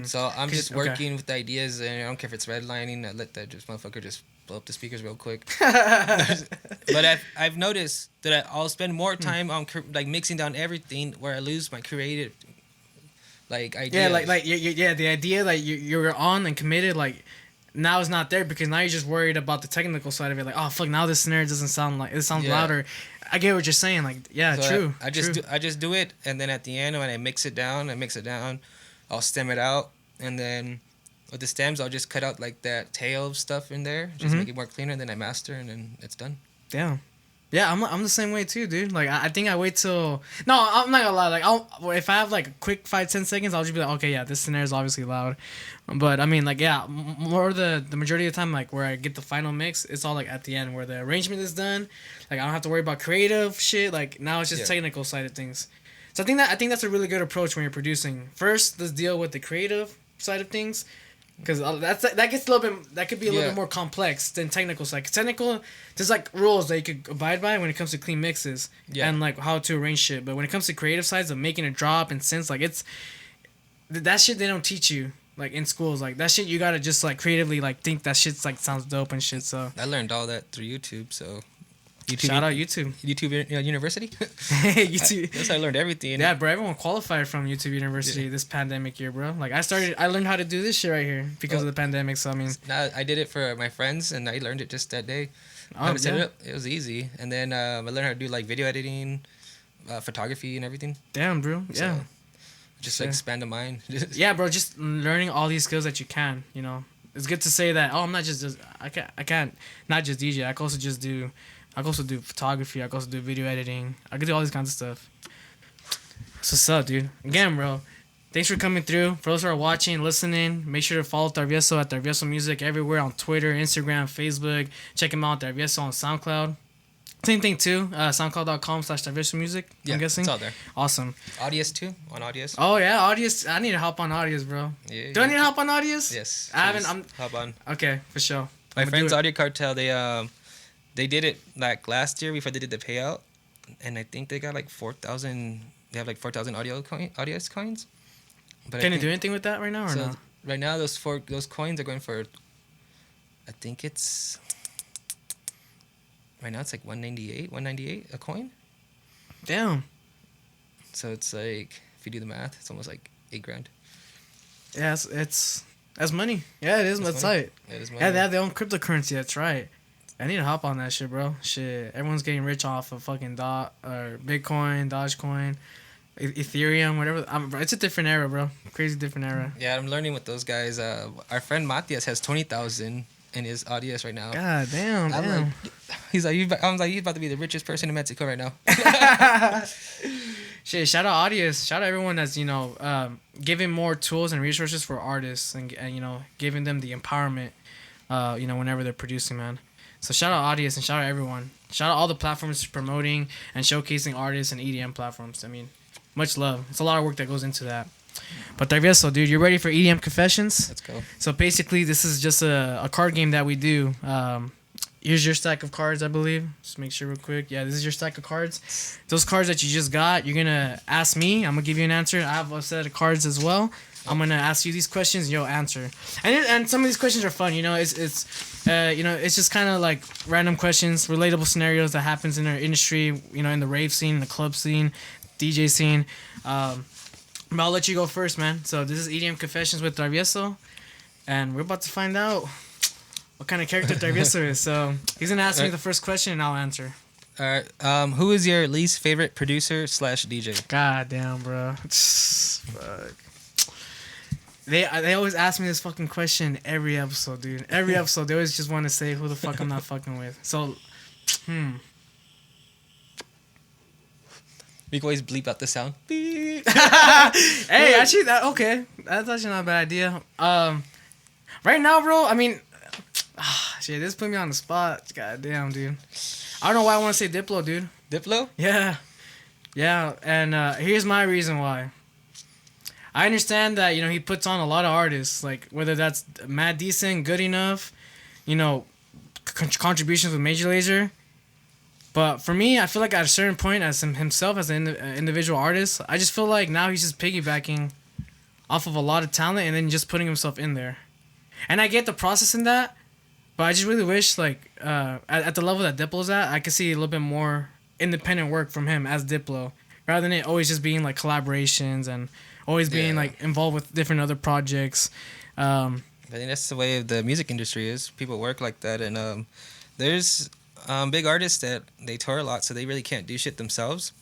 So I'm just working with the ideas, and I don't care if it's redlining. I let that motherfucker just blow up the speakers real quick. But I've noticed that I'll spend more time on like mixing down everything, where I lose my creative like ideas. Yeah, the idea like you're on and committed, like now is not there because now you're just worried about the technical side of it. Like, oh fuck, now this snare doesn't sound like it sounds louder. I get what you're saying. Like, yeah, so true. I just do it, and then at the end when I mix it down. I'll stem it out, and then with the stems, I'll just cut out like that tail stuff in there, just make it more cleaner, and then I master, and then it's done. Damn. Yeah, I'm the same way too, dude. Like, I think I wait till... No, I'm not gonna lie. Like, if I have like a quick 5-10 seconds, I'll just be like, okay, yeah, this snare is obviously loud. But I mean, like, yeah, more the majority of the time, like where I get the final mix, it's all like at the end where the arrangement is done. Like, I don't have to worry about creative shit. Like, now it's just technical side of things. So I think that's a really good approach when you're producing. First, let's deal with the creative side of things, because that gets a little bit, that could be a little bit more complex than technical side. 'Cause technical, there's like rules that you could abide by when it comes to clean mixes and like how to arrange shit. But when it comes to creative sides of making a drop and synths, like that shit they don't teach you like in schools. Like that shit you gotta just like creatively like think that shit's like sounds dope and shit. So I learned all that through YouTube. So. Shout out YouTube. YouTube University. YouTube. That's how I learned everything. Yeah, bro. Everyone qualified from YouTube University this pandemic year, bro. Like I learned how to do this shit right here because of the pandemic. So I mean, I did it for my friends, and I learned it just that day. It was easy, and then I learned how to do like video editing, photography, and everything. Damn, bro. Yeah. So, just like expand the mind. Yeah, bro. Just learning all these skills that you can. You know, it's good to say that. Oh, I'm not just I can't not just DJ. I can also do photography. I can also do video editing. I can do all these kinds of stuff. That's what's up, dude. Again, bro. thanks for coming through. For those who are watching, listening, make sure to follow TRVESO at TRVESO Music everywhere on Twitter, Instagram, Facebook. Check him out, TRVESO on SoundCloud. Same thing too, soundcloud.com/TRVESO Music, I'm guessing. It's all there. Awesome. Audius too, on Audius. Oh yeah, Audius. I need to hop on Audius, bro. Yeah, Do I need to hop on Audius? Yes. I haven't. Hop on. Okay, for sure. My I'ma friends do it. Audio Cartel, they did it like last year before they did the payout, and I think they got like 4,000. They have like 4,000 Audius coins. But Can you do anything with that right now or so no? right now those coins are going for, I think it's right now it's like 198 a coin. Damn. So it's like, if you do the math, it's almost like $8,000. Yeah, it's that's money. Yeah, it is. That's money. tight. It is money. Yeah, they have their own cryptocurrency. That's right. I need to hop on that shit, bro. Shit, everyone's getting rich off of fucking Bitcoin, Dogecoin, Ethereum, whatever. It's a different era, bro. Crazy different era. Yeah, I'm learning with those guys. Our friend Matias has 20,000 in his Audius right now. God damn, I'm damn. like, he's about to be the richest person in Mexico right now. Shit, shout out Audius. Shout out everyone that's, giving more tools and resources for artists and giving them the empowerment, whenever they're producing, man. So shout out Audius and shout out everyone. Shout out all the platforms promoting and showcasing artists and EDM platforms. I mean, much love. It's a lot of work that goes into that. But TRVESO, dude, you ready for EDM Confessions? Let's go. So basically, this is just a card game that we do. Here's your stack of cards, I believe. Just make sure real quick. Yeah, this is your stack of cards. Those cards that you just got, you're going to ask me. I'm going to give you an answer. I have a set of cards as well. I'm going to ask you these questions, and you'll answer. And some of these questions are fun, It's just kind of like random questions, relatable scenarios that happens in our industry, in the rave scene, the club scene, DJ scene. But I'll let you go first, man. So this is EDM Confessions with TRVESO, and we're about to find out what kind of character TRVESO is. So he's gonna ask me the first question, and I'll answer. All right. Who is your least favorite producer / DJ? God damn, bro. Fuck. They always ask me this fucking question every episode, dude. Every episode, they always just want to say who the fuck I'm not fucking with. So, We can always bleep out the sound. Hey, actually, that's actually not a bad idea. Right now, bro, I mean, shit, this put me on the spot. God damn, dude. I don't know why I want to say Diplo, dude. Diplo? Yeah, and here's my reason why. I understand that, he puts on a lot of artists, like, whether that's mad decent, good enough, contributions with Major Lazer. But for me, I feel like at a certain point, as himself as an individual artist, I just feel like now he's just piggybacking off of a lot of talent and then just putting himself in there. And I get the process in that, but I just really wish, like, at the level that Diplo's at, I could see a little bit more independent work from him as Diplo, rather than it always just being, like, collaborations and always being, like, involved with different other projects. I think that's the way the music industry is. People work like that, and there's big artists that they tour a lot, so they really can't do shit themselves.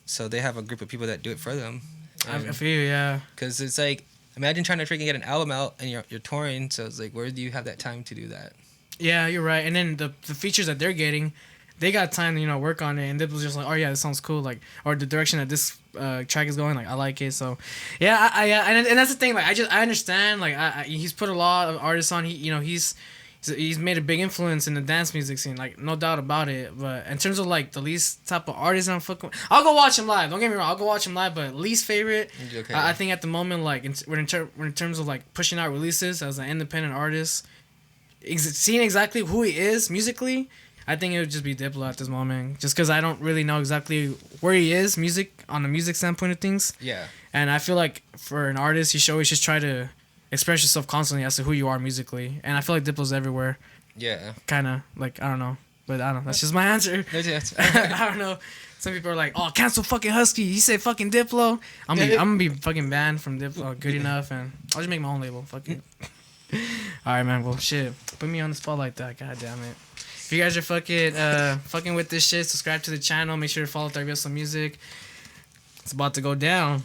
So they have a group of people that do it for them. I feel you, yeah. Because it's like, imagine trying to freaking get an album out and you're touring, so it's like, where do you have that time to do that? Yeah, you're right. And then the features that they're getting, they got time to work on it, and Diplo's just like, oh yeah, this sounds cool, like, or the direction that this track is going, like, I like it. So yeah, and that's the thing, like, I understand, like, he's put a lot of artists on. He's made a big influence in the dance music scene, like, no doubt about it. But in terms of, like, the least type of artist I'm fucking with, I'll go watch him live. Don't get me wrong, I'll go watch him live. But least favorite, Okay. I think at the moment, like, in terms of, like, pushing out releases as an independent artist, seeing exactly who he is musically, I think it would just be Diplo at this moment. Just because I don't really know exactly where he is on the music standpoint of things. Yeah. And I feel like for an artist, you should always just try to express yourself constantly as to who you are musically. And I feel like Diplo's everywhere. Yeah. Kind of, like, I don't know. But I don't know. That's just my answer. I don't know. Some people are like, oh, cancel fucking Husky. You say fucking Diplo. I'm gonna be fucking banned from Diplo. Good enough. And I'll just make my own label. Fuck it. All right, man. Well, shit. Put me on the spot like that. God damn it. If you guys are fucking with this shit, subscribe to the channel. Make sure to follow TRVESO Music. It's about to go down.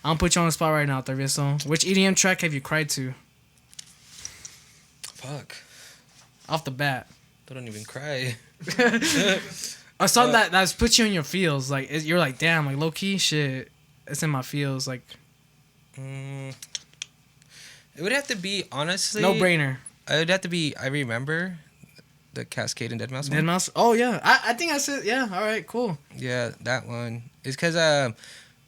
I'm gonna put you on the spot right now, TRVESO. Which EDM track have you cried to? Fuck. Off the bat. I don't even cry. A song that's put you in your feels. Like, you're like, damn, like, low key shit. It's in my feels. Like, It would have to be, honestly... No brainer. It would have to be I Remember, the Cascade and Deadmau5 one. Deadmau5. Oh, yeah. I think I said... Yeah, all right, cool. Yeah, that one. It's because I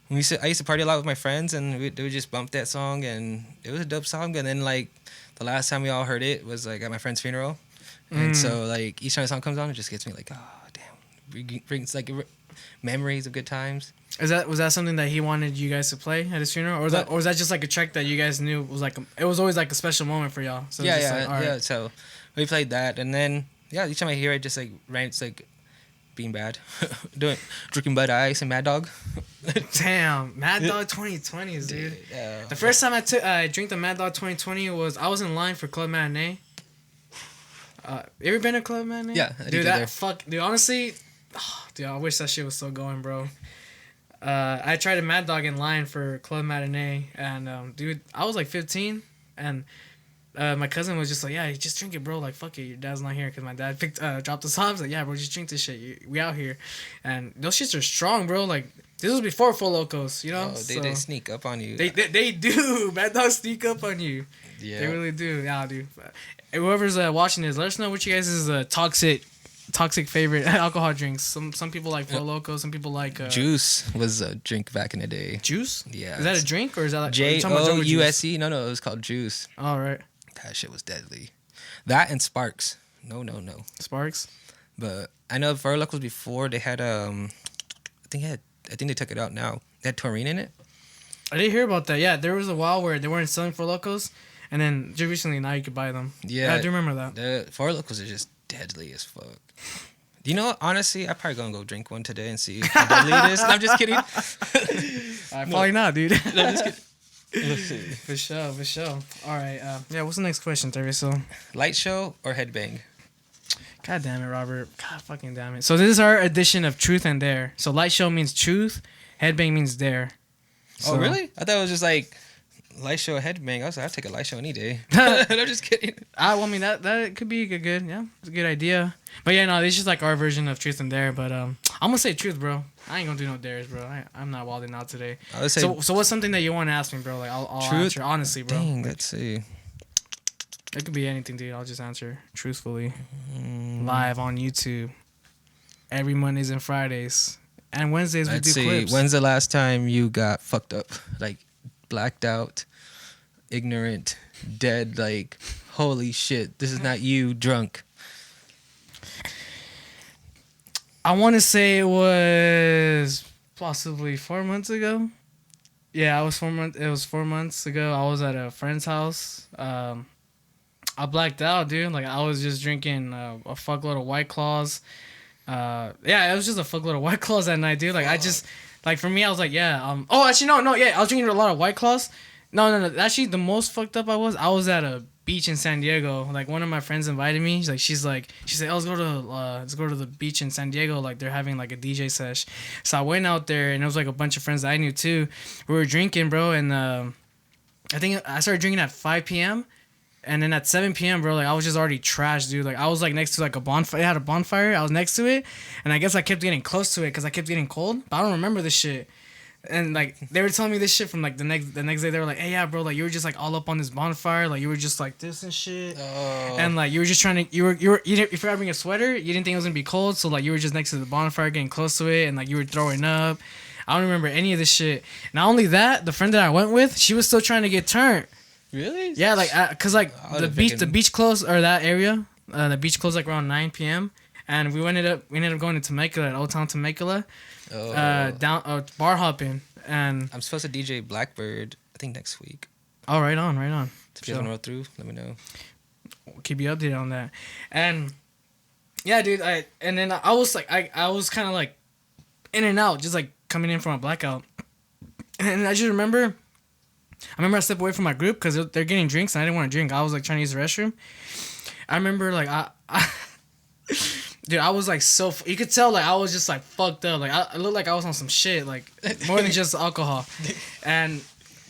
used to party a lot with my friends, and they would just bump that song, and it was a dope song. And then, like, the last time we all heard it was, like, at my friend's funeral. And so, like, each time the song comes on, it just gets me like, oh, damn. Brings, like, memories of good times. Was that something that he wanted you guys to play at his funeral? Or was that just, like, a track that you guys knew was, like... It was always, like, a special moment for y'all? So Yeah. So, we played that. And then, yeah, each time I hear it, just, like, it's, like... being bad, drinking Bud Ice and Mad Dog. Damn, Mad Dog 2020s, dude. Yeah. The first time I drank the Mad Dog 2020 I was in line for Club Matinee. You ever been to Club Matinee? Yeah, dude. Dude. Honestly, dude, I wish that shit was still going, bro. I tried a Mad Dog in line for Club Matinee, and dude, I was like 15, and. My cousin was just like, yeah, just drink it, bro. Like, fuck it, your dad's not here, because my dad dropped us off. I was like, yeah, bro, just drink this shit. We out here. And those shits are strong, bro. Like, this was before Four Locos, you know? Oh, they sneak up on you. They do. Mad Dogs sneak up on you. Yeah. They really do. Yeah, dude. Whoever's watching this, let us know what you guys' toxic favorite alcohol drinks. Some people like Four Locos. Some people like... Juice was a drink back in the day. Juice? Yeah. Is that a drink, or is that like... Jouse? No, it was called Juice. All right. That shit was deadly. That and Sparks. No. Sparks? But I know Four Locos before they had I think they took it out now. They had taurine in it. I didn't hear about that. Yeah, there was a while where they weren't selling Four Locos, and then just recently now you could buy them. Yeah, I do remember that. The Four Locos are just deadly as fuck. You know what? Honestly, I'm probably gonna go drink one today and see how deadly it is. I'm just kidding. Probably not, dude. No, I'm just kidding. For sure. All right. Yeah. What's the next question, TRVESO? Light show or headbang? God damn it, Robert. God fucking damn it. So this is our edition of Truth and Dare. So light show means truth, headbang means dare. So, oh really? I thought it was just like light show or headbang. I was like, I'll take a light show any day. I'm just kidding. Well, I mean that could be a good. Yeah, it's a good idea. But yeah, no, this is just like our version of Truth and Dare. But I'm gonna say truth, bro. I ain't gonna do no dares, bro. I'm not wilding out today. I would say so what's something that you want to ask me, bro? Like I'll answer honestly, bro. Dang, let's see. It could be anything, dude. I'll just answer truthfully. Live on YouTube. Every Mondays and Fridays. And Wednesdays we do clips. When's the last time you got fucked up? Like blacked out, ignorant, dead, like holy shit, this is not you drunk. I want to say it was possibly 4 months ago. Yeah, it was 4 months ago. I was at a friend's house. I blacked out, dude. Like, I was just drinking a fuckload of White Claws. Yeah, it was just a fuckload of White Claws that night, dude. Like, I just... Like, for me, I was like, yeah. Oh, actually, no. Yeah, I was drinking a lot of White Claws. No. Actually, the most fucked up I was at a beach in San Diego. Like, one of my friends invited me. She said, oh, let's go to the beach in San Diego. Like, they're having, like, a DJ sesh. So I went out there, and it was, like, a bunch of friends that I knew, too. We were drinking, bro, and I think I started drinking at 5 p.m., and then at 7 p.m., bro, like, I was just already trashed, dude. Like, I was, like, next to, like, a bonfire. It had a bonfire. I was next to it. And I guess I kept getting close to it because I kept getting cold. But I don't remember this shit. And, like, they were telling me this shit from, like, the next day. They were like, hey, yeah, bro, like, you were just, like, all up on this bonfire. Like, you were just, like, this and shit. Oh. And, like, you were just trying to... You didn't, if you were having a sweater, you didn't think it was going to be cold. So, like, you were just next to the bonfire getting close to it. And, like, you were throwing up. I don't remember any of this shit. Not only that, the friend that I went with, she was still trying to get turned. Really? Yeah, like, cause like the beach closed, or that area, the beach closed like around 9 p.m. and we ended up going to Temecula, at Old Town Temecula, down bar hopping, and I'm supposed to DJ Blackbird, I think next week. Oh, right on. If you guys want to roll through, let me know. We'll keep you updated on that, and yeah, dude, I was like, I was kind of like in and out, just like coming in from a blackout, and I just remember. I stepped away from my group because they're getting drinks and I didn't want to drink. I was like trying to use the restroom. I remember like dude, I was like you could tell like I was just like fucked up. Like I looked like I was on some shit, like more than just alcohol. And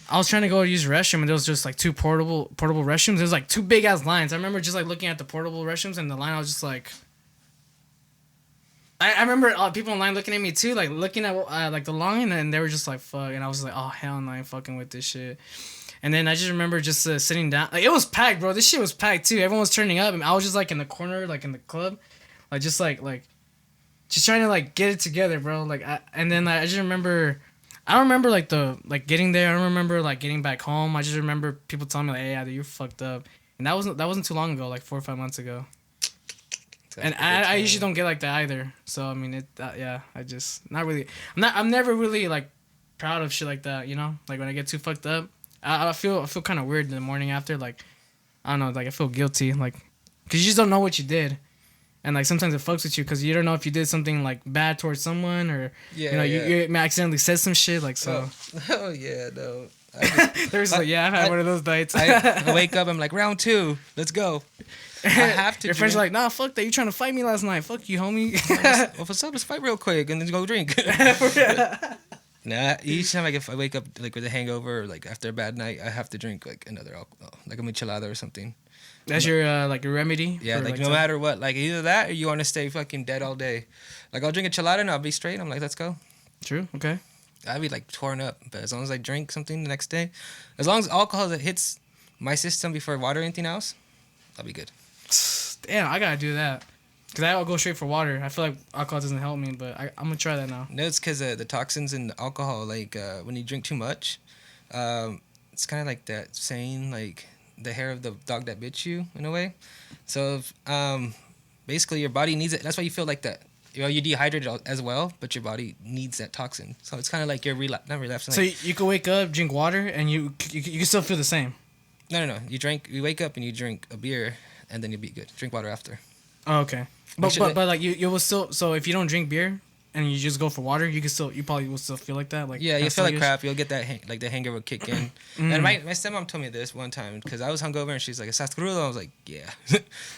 I was trying to go use the restroom and there was just like two portable restrooms. There was like two big ass lines. I remember just like looking at the portable restrooms and the line. I was just like, I remember people online looking at me too, like looking at like the line, and they were just like, "Fuck," and I was like, "Oh hell no, I ain't fucking with this shit." And then I just remember just sitting down, like it was packed, bro. This shit was packed too. Everyone was turning up, and I was just like in the corner, like in the club, like just like just trying to like get it together, bro. Like and then I just remember. I don't remember like getting there. I don't remember like getting back home. I just remember people telling me like, "Hey, Addy, you're fucked up," and that wasn't too long ago, like 4 or 5 months ago. And I usually don't get like that either. So I mean, yeah, I just not really. I'm never really like proud of shit like that. You know, like when I get too fucked up, I feel kind of weird in the morning after. Like I don't know, like I feel guilty, like because you just don't know what you did. And like sometimes it fucks with you because you don't know if you did something like bad towards someone or you accidentally said some shit like so. Oh yeah, no. There's like I've had one of those nights. I wake up, I'm like round 2, let's go. I have to. Your friends are like, nah, fuck that. You trying to fight me last night? Fuck you, homie. Well, what's up? Let's fight real quick and then go drink. Nah, each time I wake up like with a hangover or like after a bad night, I have to drink like another alcohol, like a michelada or something. That's your like your remedy. Yeah, like no matter what, like either that or you want to stay fucking dead all day. Like I'll drink a chelada and I'll be straight. I'm like, let's go. True. Okay. I'd be like torn up, but as long as I drink something the next day, as long as alcohol that hits my system before water or anything else, I'll be good. Damn, I gotta do that. Cause I'll go straight for water. I feel like alcohol doesn't help me, but I'm gonna try that now. No, it's because the toxins in the alcohol. Like when you drink too much, it's kind of like that saying, like the hair of the dog that bit you, in a way. So basically, your body needs it. That's why you feel like that. You know, you're dehydrated as well, but your body needs that toxin. So it's kind of like you're not relapsing. So you can wake up, drink water, and you can still feel the same. No. You wake up and you drink a beer, and then you'll be good. Drink water after. Oh, okay. But like you will still. So if you don't drink beer and you just go for water, you probably will still feel like that. Like yeah, you feel like crap. You'll get that like the hangover kick in. And my stepmom told me this one time because I was hungover and she's like, "Estás crudo?" I was like, "Yeah."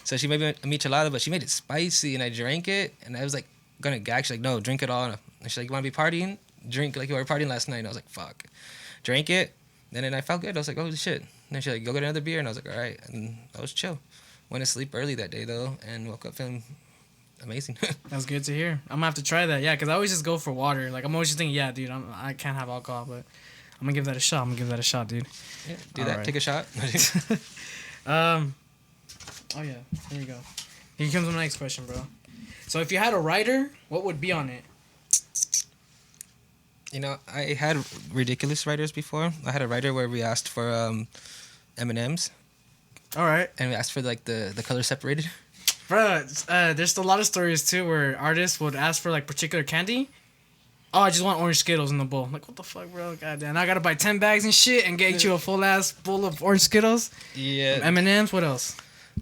So she made me a michelada, but she made it spicy and I drank it and I was like gonna gag. She's like, "No, drink it all." And she's like, "You wanna be partying? Drink like you were partying last night." And I was like, "Fuck." Drank it, and then I felt good. I was like, "Oh shit." And then she's like, "Go get another beer," and I was like, "All right." And I was chill. Went to sleep early that day though, and woke up feeling amazing. That's good to hear. I'm gonna have to try that. Yeah, because I always just go for water. Like I'm always just thinking, yeah, dude, I can't have alcohol, but I'm gonna give that a shot. Dude. Yeah, do that. Right. Take a shot. Oh yeah, here you go. Here comes my next question, bro. So if you had a writer, what would be on it? You know, I had ridiculous writers before. I had a writer where we asked for M&Ms. All right. And we asked for like the color separated. Bro, there's a lot of stories too where artists would ask for like particular candy. Oh, I just want orange Skittles in the bowl. I'm like, what the fuck, bro? Goddamn, I gotta buy 10 bags and shit and get you a full ass bowl of orange Skittles. Yeah. M&Ms. What else?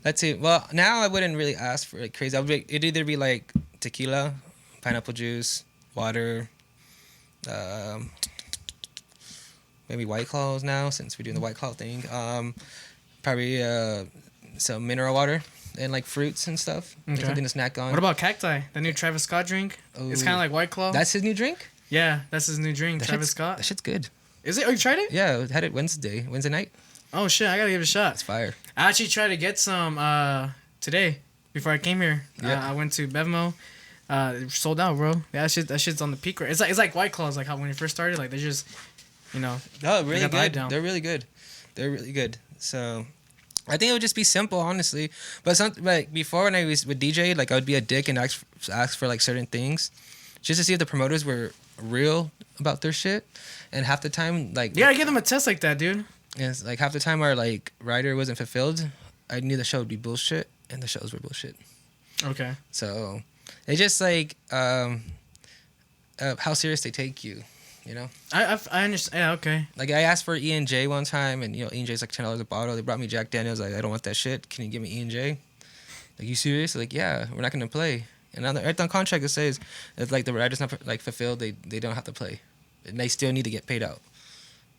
Let's see. Well, now I wouldn't really ask for like crazy. It'd either be like tequila, pineapple juice, water, maybe White Claws now since we're doing the White Claw thing. Probably some mineral water and like fruits and stuff. Okay. Like something to snack on. What about Cacti? The new Travis Scott drink? Ooh. It's kind of like White Claw. That's his new drink? Yeah, that's his new drink, Travis Scott. That shit's good. Is it? Oh, you tried it? Yeah, I had it Wednesday night. Oh, shit, I gotta give it a shot. It's fire. I actually tried to get some today before I came here. Yeah. I went to Bevmo. Sold out, bro. Yeah, that shit's on the peak right. It's like White Claws, like how when you first started, like they're just, you know. Oh, really good. They're really good. They're really good. So, I think it would just be simple, honestly. But like before when I was with DJ, like I would be a dick and ask for like certain things, just to see if the promoters were real about their shit. And half the time, like you gotta give them a test like that, dude. Yes, like half the time our like rider wasn't fulfilled. I knew the show would be bullshit, and the shows were bullshit. Okay. So it's just like how serious they take you, you know. I understand. Yeah, okay. Like I asked for E&J one time, and you know E&J's like $10 a bottle. They brought me Jack Daniels. Like I don't want that shit. Can you give me E&J? Like you serious? Like yeah, we're not gonna play. And on the contract it says if like the rider's not like fulfilled, they don't have to play, and they still need to get paid out.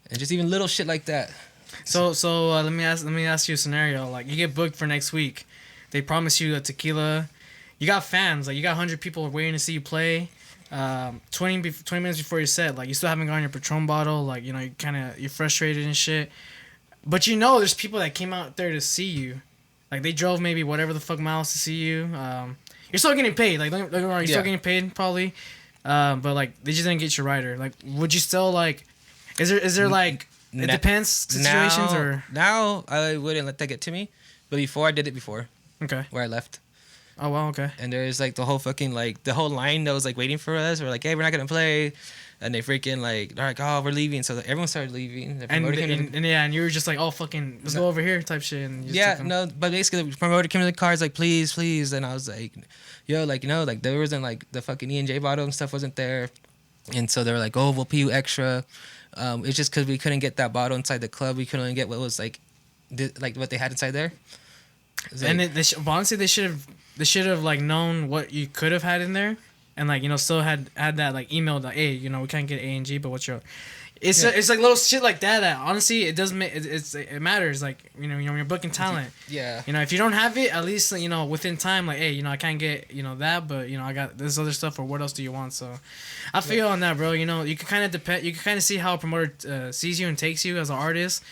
And just even little shit like that. So let me ask you a scenario. Like you get booked for next week, they promise you a tequila. You got fans, like you got 100 people waiting to see you play. 20 minutes before your set, like you still haven't gotten your Patron bottle. Like you know you're frustrated and shit. But you know there's people that came out there to see you. Like they drove maybe whatever the fuck miles to see you. you're still getting paid. Like, don't get me wrong, you're still Yeah. getting paid probably. But like, they just didn't get your rider. Like, would you still like? Is there like? It depends situations or. Now I wouldn't let that get to me, but before I did it before Okay. where I left. Oh wow. Okay. And there's like the whole fucking like the whole line that was like waiting for us. We're like, hey, we're not gonna play, and they freaking like they're like, oh, we're leaving. So everyone started leaving. The And, promoter came to the- and you were just like, oh fucking, let's go over here type shit. And you just yeah, took 'em. no, but basically the promoter came to the cars like, please, please, and I was like, yo, like, you know, like there wasn't like the fucking E&J bottle and stuff wasn't there, and so they were like, oh, we'll pay you extra. It's just because we couldn't get that bottle inside the club. We couldn't get what was like what they had inside there. It was And like- but honestly, they should have like known what you could have had in there, and like, you know, still had that like emailed like, hey, you know, we can't get A&G, but what's your. It's Yeah. it's like little shit like that honestly it does it matters, like, you know, when you're booking talent. yeah. You know, if you don't have it, at least, you know, within time, like, hey, you know, I can't get, you know, that, but, you know, I got this other stuff, or what else do you want? So I feel on that, bro. You know, you can kind of see how a promoter sees you and takes you as an artist,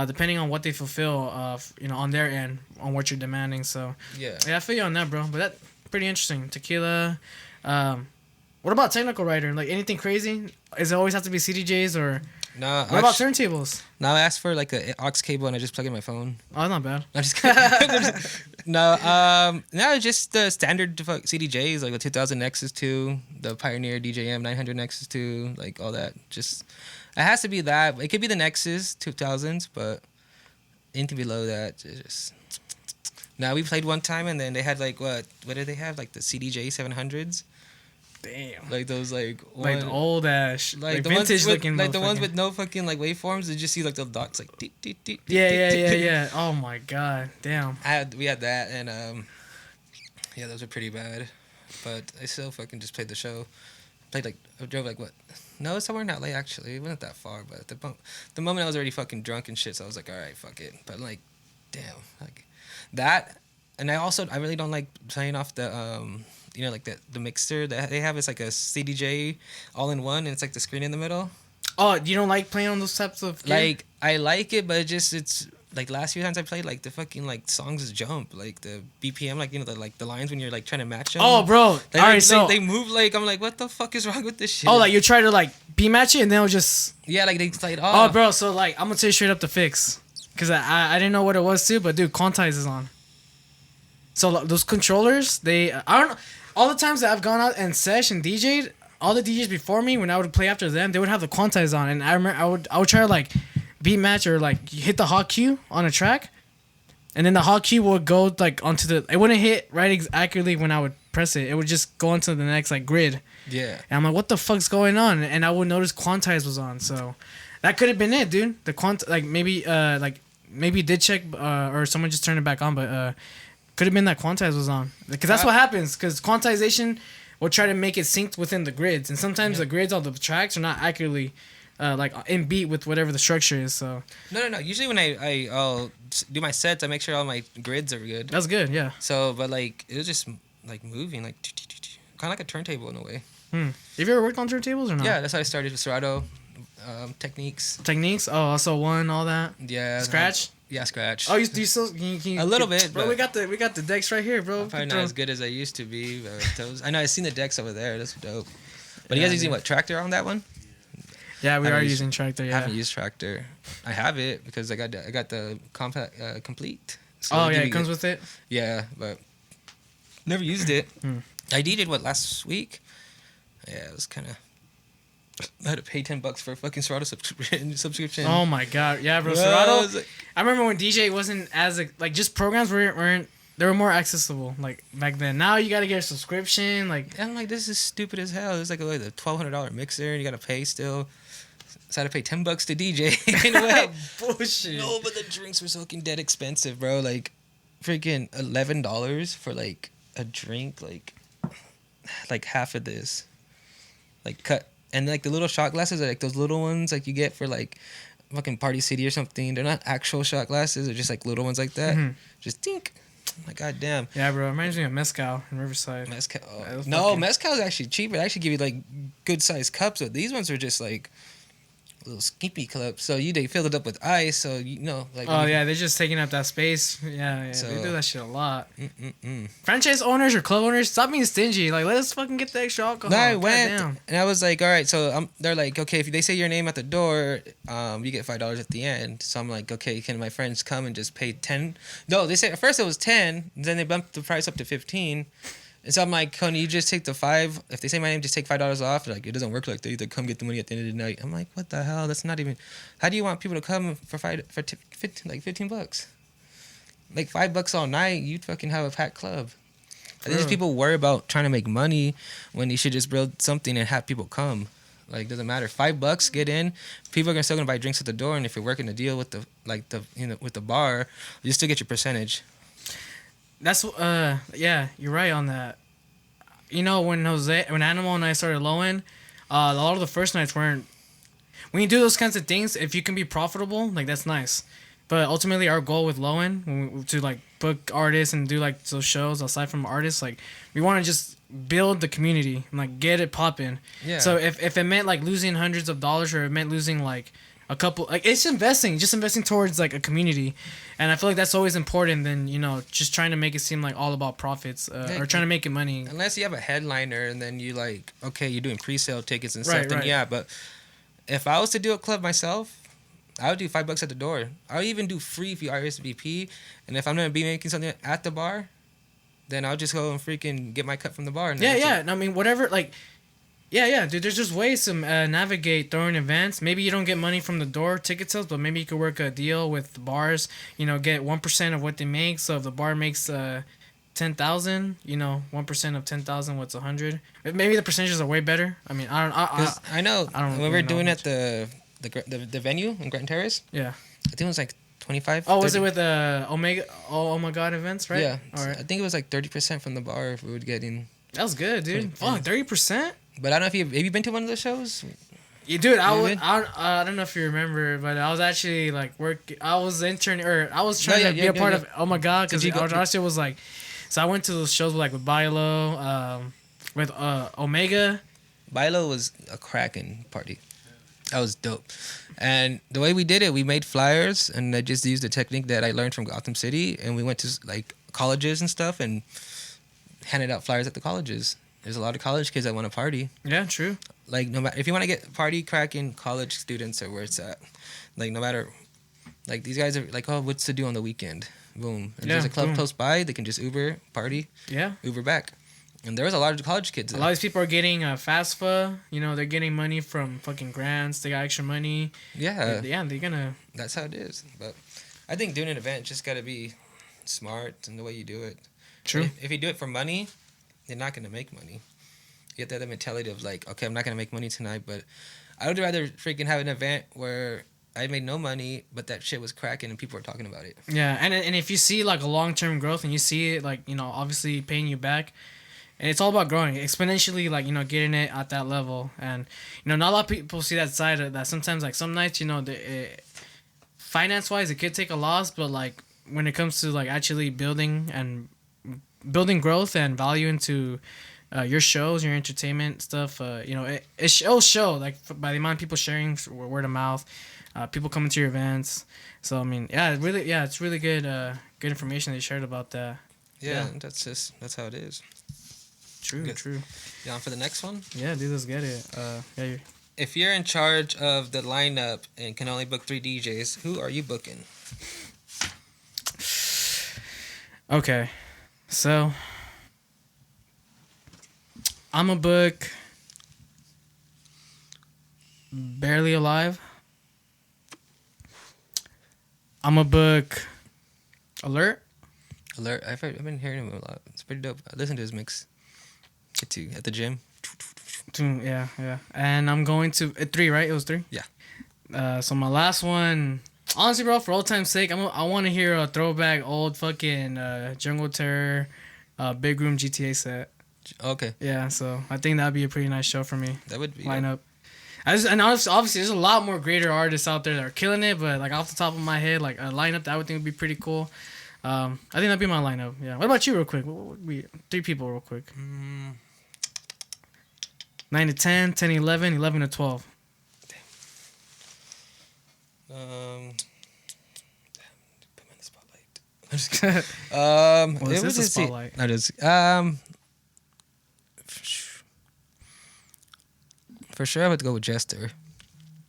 depending on what they fulfill, you know, on their end, on what you're demanding. So Yeah. yeah, I feel you on that, bro. But that's pretty interesting. Tequila. What about technical writer? Like, anything crazy? Does it always have to be CDJs, or No, what about turntables? Now I asked for like a aux cable and I just plug in my phone. Oh, not bad. I'm just kidding. No, just the standard CDJs like the 2000 Nexus 2, the Pioneer DJM 900 Nexus 2, like all that. Just it has to be that. It could be the Nexus 2000s, but anything below that, it's just. Now we played one time and then they had like what did they have, like the CDJ 700s? Damn. Like those like The old ass, like the vintage ones with, looking, like the ones motherfucking- with no fucking like waveforms. You just see like the dots like deep, deep, deep. Yeah. Oh my god, damn. We had that and yeah, those were pretty bad, but I still fucking just played the show. I drove like what? No, somewhere not late actually. It wasn't that far, but the moment I was already fucking drunk and shit, so I was like, all right, fuck it. But like, damn, like that, and I really don't like playing off the you know, like the mixer that they have is like a CDJ all in one, and it's like the screen in the middle. Oh, you don't like playing on those types of gear? Like I like it, but it's like last few times I played, like the fucking like songs jump, like the BPM, like, you know, the lines when you're like trying to match them. Oh, bro. Like, All right, so they move like, I'm like, what the fuck is wrong with this shit? oh, like you try to like beat match it and then it'll just. yeah, like they slide Oh, off. bro. So like, I'm gonna tell you straight up the fix, cause I didn't know what it was too, but dude, quantize is on. So like, those controllers, I don't know. All the times that I've gone out and sesh and DJ'd, all the DJs before me, when I would play after them, they would have the quantize on, and I remember I would try to like beat match or like hit the hot cue on a track, and then the hot cue would go like onto the. It wouldn't hit right accurately when I would press it. It would just go onto the next like grid. Yeah. And I'm like, what the fuck's going on? And I would notice quantize was on, so that could have been it, dude. The maybe it did check or someone just turned it back on, but could have been that quantize was on, because that's what happens. Because quantization will try to make it synced within the grids, and sometimes the grids on the tracks are not accurately like in beat with whatever the structure is. So No. Usually when I'll do my sets, I make sure all my grids are good. that's good, yeah. So, but like it was just like moving, like kind of like a turntable in a way. Have you ever worked on turntables or not? Yeah, that's how I started with Serato techniques. Techniques. Oh, also one, all that. Yeah. Scratch. Yeah, scratch. Oh, do you still? Can you, A little bit, bro. but- We got the decks right here, bro. I'm probably not as good as I used to be. But those, I know I've seen the decks over there. That's dope. But you Yeah, guys using dude. what, Tractor on that one? Yeah, we I are haven't using Tractor. I Yeah. haven't used Tractor. I have it because I got the compact complete. So Oh they yeah, give it you comes the- with it. Yeah, but never used it. I did what last week. Yeah, it was kind of. I had to pay $10 for a fucking Serato subscription. Oh my god, yeah, bro. Bro, Serato. I was like- I remember when DJ wasn't as like just programs weren't they were more accessible like back then. Now you gotta get a subscription. Like I'm like, this is stupid as hell. It's like a $1,200 mixer, and you gotta pay still. So I had to pay $10 to DJ. In a way. bullshit. No, but the drinks were so fucking dead expensive, bro. Like, freaking $11 for like a drink, like half of this, like cut. And like the little shot glasses are like those little ones like you get for like fucking Party City or something. They're not actual shot glasses. They're just like little ones like that. Just think. Like, goddamn. Yeah, bro. It reminds me of Mezcal in Riverside. Mezcal. Oh. Yeah, No, fucking- Mezcal is actually cheaper. They actually give you like good sized cups. But these ones are just like little skimpy club. So they filled it up with ice. So like. Oh yeah, they're just taking up that space. Yeah, So, they do that shit a lot. Franchise owners or club owners, stop being stingy. Like, let us fucking get the extra alcohol. No, I God went damn. and I was like, all right. So they're like, okay, if they say your name at the door, you get $5 at the end. So I'm like, okay, can my friends come and just pay 10? No, they said at first it was 10, then they bumped the price up to 15. And so I'm like, can you just take the 5? If they say my name, just take $5 off. They're like, it doesn't work like that. You either come get the money at the end of the night. I'm like, what the hell? That's not even. How do you want people to come for 15 bucks? Like $5 all night, you'd fucking have a packed club. I think people worry about trying to make money when you should just build something and have people come. Like, doesn't matter. $5, get in. People are still gonna buy drinks at the door, and if you're working a deal with with the bar, you still get your percentage. That's yeah, you're right on that. You know, when Animal and I started lowing, a lot of the first nights weren't. When you do those kinds of things, if you can be profitable, like, that's nice. But ultimately, our goal with Lowen to like book artists and do like those shows aside from artists, like, we want to just build the community and like get it popping. Yeah. So if it meant like losing hundreds of dollars or it meant losing like a couple, like, it's just investing towards like a community, and I feel like that's always important than just trying to make it seem like all about profits or trying to make it money. Unless you have a headliner and then you like, okay, you're doing pre-sale tickets and stuff, Right, then right. yeah. But if I was to do a club myself, I would do $5 at the door. I would even do free if you RSVP. And if I'm gonna be making something at the bar, then I'll just go and freaking get my cut from the bar. And Yeah. I mean, whatever. Like, yeah, dude. There's just ways to navigate throwing events. Maybe you don't get money from the door ticket sales, but maybe you could work a deal with the bars. Get 1% of what they make. So if the bar makes 10,000, 1% of 10,000, what's 100? Maybe the percentages are way better. I mean, I know I don't when we really were know doing much. at the venue in Grand Terrace, Yeah. I think it was like 25. Oh, was 30. it with Omega? Oh my God events, right? Yeah. All right. I think it was like 30% from the bar if we would get in. That was good, dude. Fuck, 30%. But I don't know if have you been to one of those shows? Yeah, dude, Really? I don't know if you remember, but I was actually like I was interning, or I was trying to be a part of. Oh my God, because our shit was like, so I went to those shows with Bilo, with Omega. Bilo was a cracking party. That was dope. And the way we did it, we made flyers, and I just used the technique that I learned from Gotham City, and we went to like colleges and stuff and handed out flyers at the colleges. There's a lot of college kids that want to party. Yeah, true. Like, no matter if you want to get party cracking, college students are where it's at. Like, no matter, like, these guys are like, oh, what's to do on the weekend? Boom. If there's a club close by, they can just Uber, party, Yeah. Uber back. And there was a lot of college kids. A lot of these people are getting FAFSA. They're getting money from fucking grants. They got extra money. Yeah. Yeah, they're gonna. That's how it is. But I think doing an event just got to be smart in the way you do it. True. If you do it for money, you're not going to make money. You have to have the mentality of like, okay, I'm not going to make money tonight, but I would rather freaking have an event where I made no money, but that shit was cracking and people were talking about it. Yeah, and if you see like a long-term growth and you see it like obviously paying you back, and it's all about growing exponentially, like getting it at that level. And not a lot of people see that side of that. Sometimes like some nights finance wise it could take a loss, but like when it comes to like actually building growth and value into your shows, your entertainment stuff, it'll show like by the amount of people sharing word of mouth, people coming to your events. So I mean, it's really good information they shared about that. Yeah. That's how it is. True. You on for the next one? Yeah, dude, let's get it. If you're in charge of the lineup and can only book 3 DJs, who are you booking? Okay, so I'm a book Barely Alive. I'm a book Alert. I've been hearing him a lot. It's pretty dope. I listen to his mix. At the gym. Yeah. And I'm going to 3, right? It was 3. Yeah. So my last one, honestly, bro, for old time's sake, I want to hear a throwback old fucking Jungle Terror, Big Room GTA set. Okay. Yeah. So I think that'd be a pretty nice show for me. That would be lineup. And obviously, there's a lot more greater artists out there that are killing it, but like off the top of my head, like a lineup that I would think would be pretty cool. I think that'd be my lineup. Yeah. What about you, real quick? What would be 3 people, real quick? 9 to 10, 10 to 11, 11 to 12. Put me in the spotlight. I'm just kidding. Well, it this was is a just spotlight. No, just for sure I would go with Jester,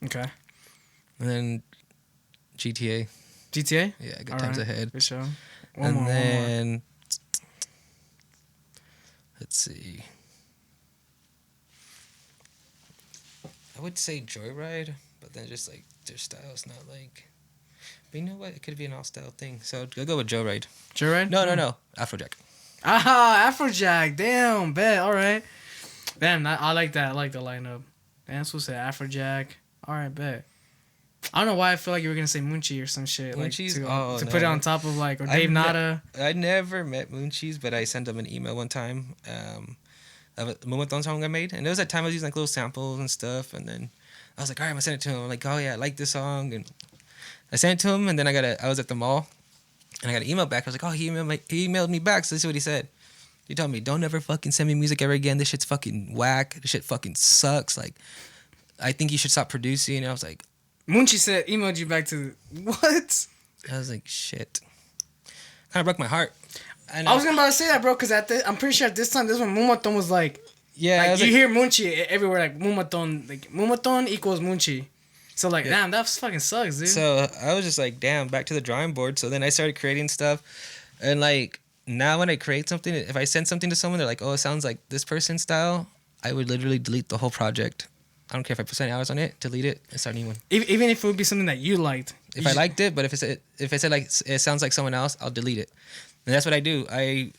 Okay. and then GTA. GTA? Yeah, Good All Times right, Ahead. for sure. One One more. Let's see. I would say Joyride, but then just like their style's not like. But you know what? It could be an all style thing. So I'll go with Joyride. Joyride? No. Afrojack. Ah, Afrojack. Damn, bet. All right. Damn, I like that. I like the lineup. Damn, supposed to say Afrojack. All right, bet. I don't know why I feel like you were gonna say Munchi or some shit. Munchi's? Like, Oh, to no. put it on top of like, or Dave Nada. I never met Munchies, but I sent them an email one time. Of a Mumathon song I made, and it was that time I was using like little samples and stuff, and then I was like, all right, I'm gonna send it to him. I'm like, oh yeah, I like this song, and I sent it to him, and then I was at the mall, and I got an email back. I was like, oh, he emailed me back. So this is what he said. He told me, don't ever fucking send me music ever again. This shit's fucking whack. This shit fucking sucks. Like, I think you should stop producing. And I was like, Munchi emailed you back to what? I was like, shit. Kind of broke my heart. And I was about to say that, bro, because I'm pretty sure at this time, this when Mumathon was like, yeah, like, you hear Munchi everywhere, like Mumathon equals Munchi. So like, damn, that fucking sucks, dude. So I was just like, damn, back to the drawing board. So then I started creating stuff, and like now when I create something, if I send something to someone, they're like, oh, it sounds like this person's style. I would literally delete the whole project. I don't care if I put 20 hours on it, delete it, and start a new one. Even if it would be something that you liked. If I liked it, but if I said like it sounds like someone else, I'll delete it. And that's what I do. I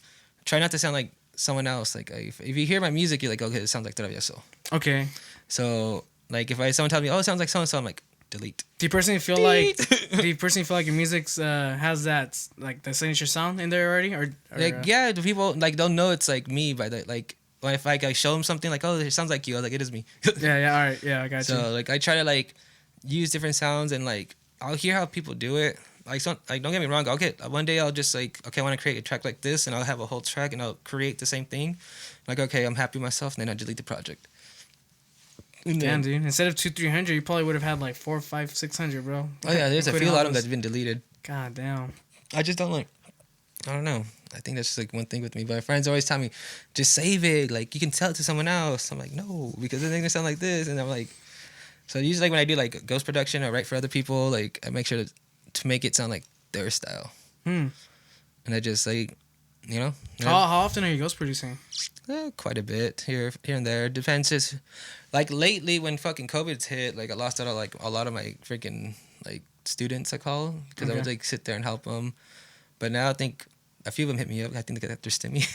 try not to sound like someone else. Like if you hear my music, you're like, okay, it sounds like TRVESO. Okay. So like if someone tells me, oh, it sounds like so and so, I'm like, delete. Do you personally feel like your music has that like the signature sound in there already, or like yeah, the people like they'll know it's like me by the like when if I show them something like, oh, it sounds like you, I was like, it is me. yeah, all right, yeah, I got you. So like I try to like use different sounds, and like I'll hear how people do it. Like don't get me wrong. One day I'll just like, okay, I want to create a track like this, and I'll have a whole track, and I'll create the same thing. Like, okay, I'm happy with myself, and then I delete the project. Damn, dude. Instead of 200-300, you probably would have had like 400, 500, 600, bro. Oh yeah, there's a few of them that's been deleted. God damn. I just don't like. I don't know. I think that's just like one thing with me. But my friends always tell me, just save it. Like you can tell it to someone else. I'm like, no, because it's gonna sound like this. And I'm like, so usually like when I do like ghost production or write for other people, like I make sure to make it sound like their style. And I just like, you know. How often are you ghost producing? Quite a bit here and there. Depends. Just like lately when fucking COVID's hit, like I lost out on like a lot of my freaking like students I call, because I would like sit there and help them. But now I think a few of them hit me up. I think they got their stimmy.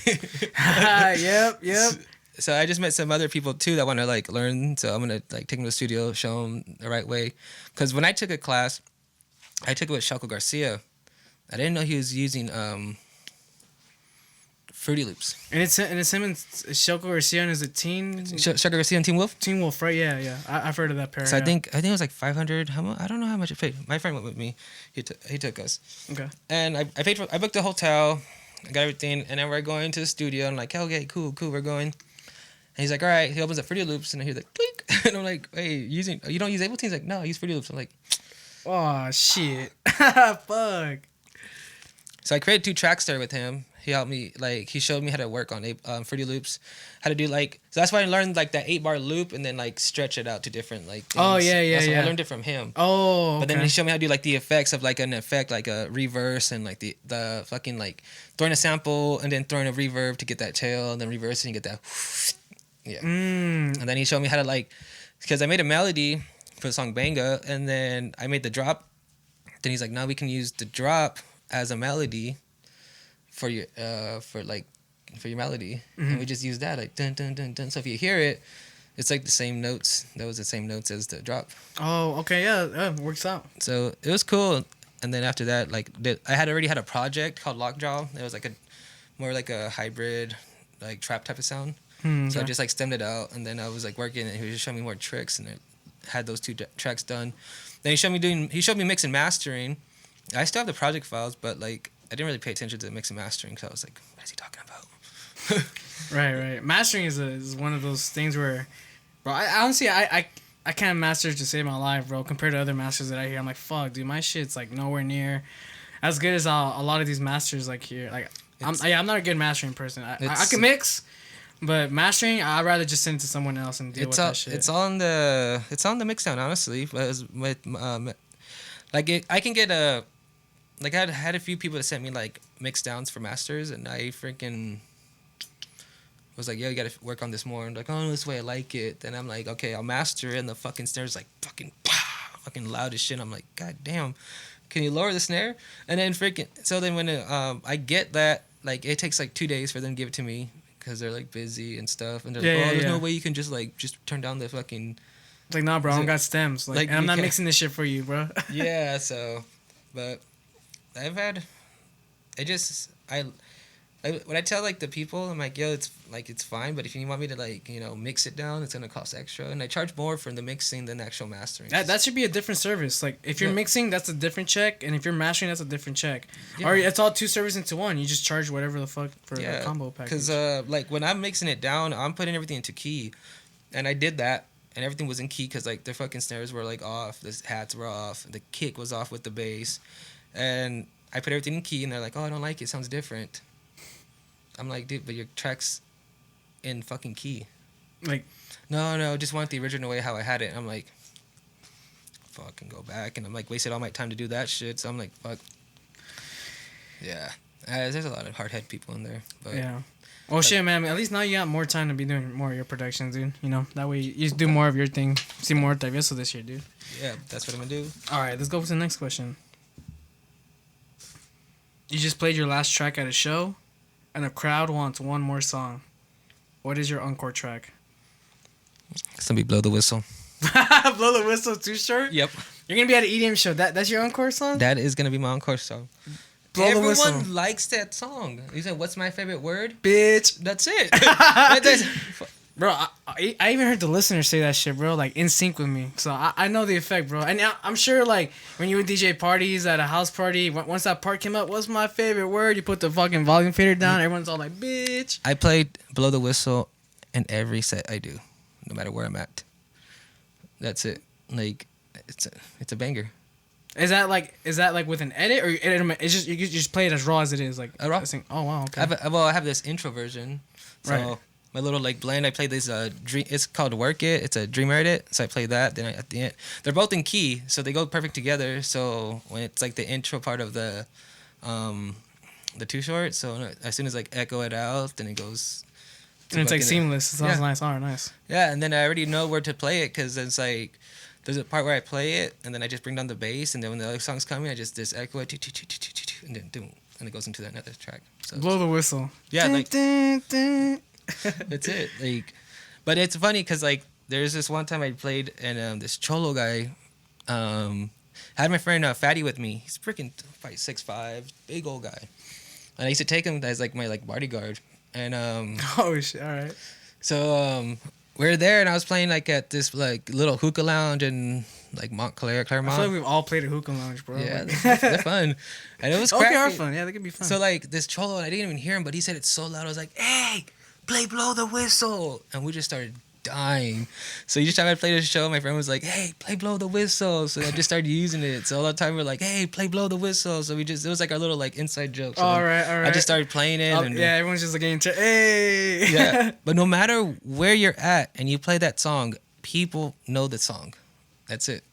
Yep. So I just met some other people too that want to like learn. So I'm gonna like take them to the studio, show them the right way. Because when I took a class, I took it with Shalko Garcia. I didn't know he was using Fruity Loops. And it's him and Shalko Garcia, and is it Shalko Garcia and Teen Wolf? Teen Wolf, right? Yeah. I've heard of that pair. So I think it was like 500. How much? I don't know how much it paid. My friend went with me. He took us. Okay. And I booked the hotel. I got everything, and then we're going to the studio. I'm like, okay, cool, we're going. And he's like, all right. He opens up Fruity Loops, and I hear like, click. And I'm like, hey, you don't use Ableton? He's like, no, I use Fruity Loops. I'm like, oh shit, fuck. So I created 2 tracks there with him. He helped me, like, he showed me how to work on Fruity Loops, how to do, like, so that's why I learned, like, that 8-bar loop and then, like, stretch it out to different, like, things. Oh, yeah. I learned it from him. Oh, okay. But then he showed me how to do, like, the effects of, like, an effect, like a reverse and, like, the fucking, like, throwing a sample and then throwing a reverb to get that tail and then reversing and get that, yeah. And then he showed me how to, like, because I made a melody for the song Banga, and then I made the drop. Then he's like, now we can use the drop as a melody for your melody, and we just use that like dun dun dun dun. So if you hear it, it's like the same notes. That was the same notes as the drop. Oh, okay, yeah, works out. So it was cool. And then after that, like I had already had a project called Lockjaw. It was like more like a hybrid, like trap type of sound. So I just like stemmed it out, and then I was like working, and he was just showing me more tricks, and I had those 2 tracks done. Then he showed me mix and mastering. I still have the project files, but like I didn't really pay attention to the mix and mastering because I was like, what is he talking about? Right. Mastering is one of those things where, bro, I honestly I I can't master to save my life, bro. Compared to other masters that I hear, I'm like, fuck, dude, my shit's like nowhere near as good as a lot of these masters like here. Like, I'm not a good mastering person. I can mix, but mastering, I'd rather just send it to someone else and deal with that shit. It's on the mix down, honestly. But with I can get a like I had a few people that sent me like mix downs for masters, and I freaking was like, yo, you gotta work on this more. And like, oh, this way I like it. Then I'm like, okay, I'll master it, and the fucking snare's like fucking loud as shit. I'm like, god damn, can you lower the snare? And then freaking, so then when I get that, like, it takes like 2 days for them to give it to me because they're like busy and stuff, and they're like, there's no way you can just turn down the fucking. It's like, nah, bro, I don't got stems. Like, and I'm not mixing this shit for you, bro. Yeah, so, but I've had, when I tell like the people, I'm like, yo, it's fine, but if you want me to like, mix it down, it's gonna cost extra, and I charge more for the mixing than the actual mastering. That should be a different service. Like, if you're mixing, that's a different check, and if you're mastering, that's a different check. Or it's all 2 services into one. You just charge whatever the fuck for the combo package. Because like when I'm mixing it down, I'm putting everything into key, and I did that, and everything was in key because like the fucking snares were like off, the hats were off, the kick was off with the bass, and I put everything in key, and they're like, oh, I don't like it, it sounds different. I'm like, dude, but your track's in fucking key. Like, no, just want the original way how I had it. And I'm like, fucking go back. And I'm like, wasted all my time to do that shit. So I'm like, fuck. Yeah. There's a lot of hard head people in there. But, yeah. Well, shit, man. At least now you got more time to be doing more of your productions, dude. That way you just do more of your thing. See more TRVESO this year, dude. Yeah, that's what I'm going to do. All right, let's go to the next question. You just played your last track at a show, and the crowd wants one more song. What is your encore track? It's gonna be Blow the Whistle. Blow the Whistle, Too Short? Yep. You're gonna be at an EDM show. That's your encore song? That is gonna be my encore song. Everyone likes that song. You said, what's my favorite word? Bitch. That's it. Bro, I even heard the listeners say that shit, bro, like in sync with me. So I know the effect, bro. And I'm sure, like, when you would DJ parties at a house party, once that part came up, what's my favorite word? You put the fucking volume fader down, everyone's all like, bitch. I played Blow the Whistle in every set I do, no matter where I'm at. That's it. Like, it's a banger. Is that like with an edit, or it's just you just play it as raw as it is, like a raw? Oh wow, okay. I have this intro version. So right. My little like blend, I played this it's called Work It. It's a Dream Edit. So I played that. Then at the end, they're both in key, so they go perfect together. So when it's like the intro part of the Too Short, so as soon as like echo it out, then it goes. And it's like seamless. It sounds nice. Oh, nice. Yeah, and then I already know where to play it because it's like there's a part where I play it, and then I just bring down the bass, and then when the other song's coming, I just echo it, and then boom, and it goes into that another track. So Blow the Whistle. Yeah, like. That's it. Like, but it's funny because like there's this one time I played and this cholo guy had my friend Fatty with me. He's freaking 6'5", big old guy, and I used to take him as like my like bodyguard. And oh shit, all right. So we were there, and I was playing like at this like little hookah lounge in like Claremont. I feel like we've all played a hookah lounge, bro. Yeah, they're fun, and it was crazy. They are fun. Yeah, they can be fun. So like this cholo, and I didn't even hear him, but he said it so loud. I was like, hey. Play Blow the Whistle, and we just started dying. So each time I played a show, my friend was like, hey, play Blow the Whistle. So I just started using it. So all the time we're like, hey, play Blow the Whistle. So it was like our little like inside joke. So all right. I just started playing it. And yeah, everyone's just like getting to, hey. Yeah, but no matter where you're at and you play that song, people know the song. That's it.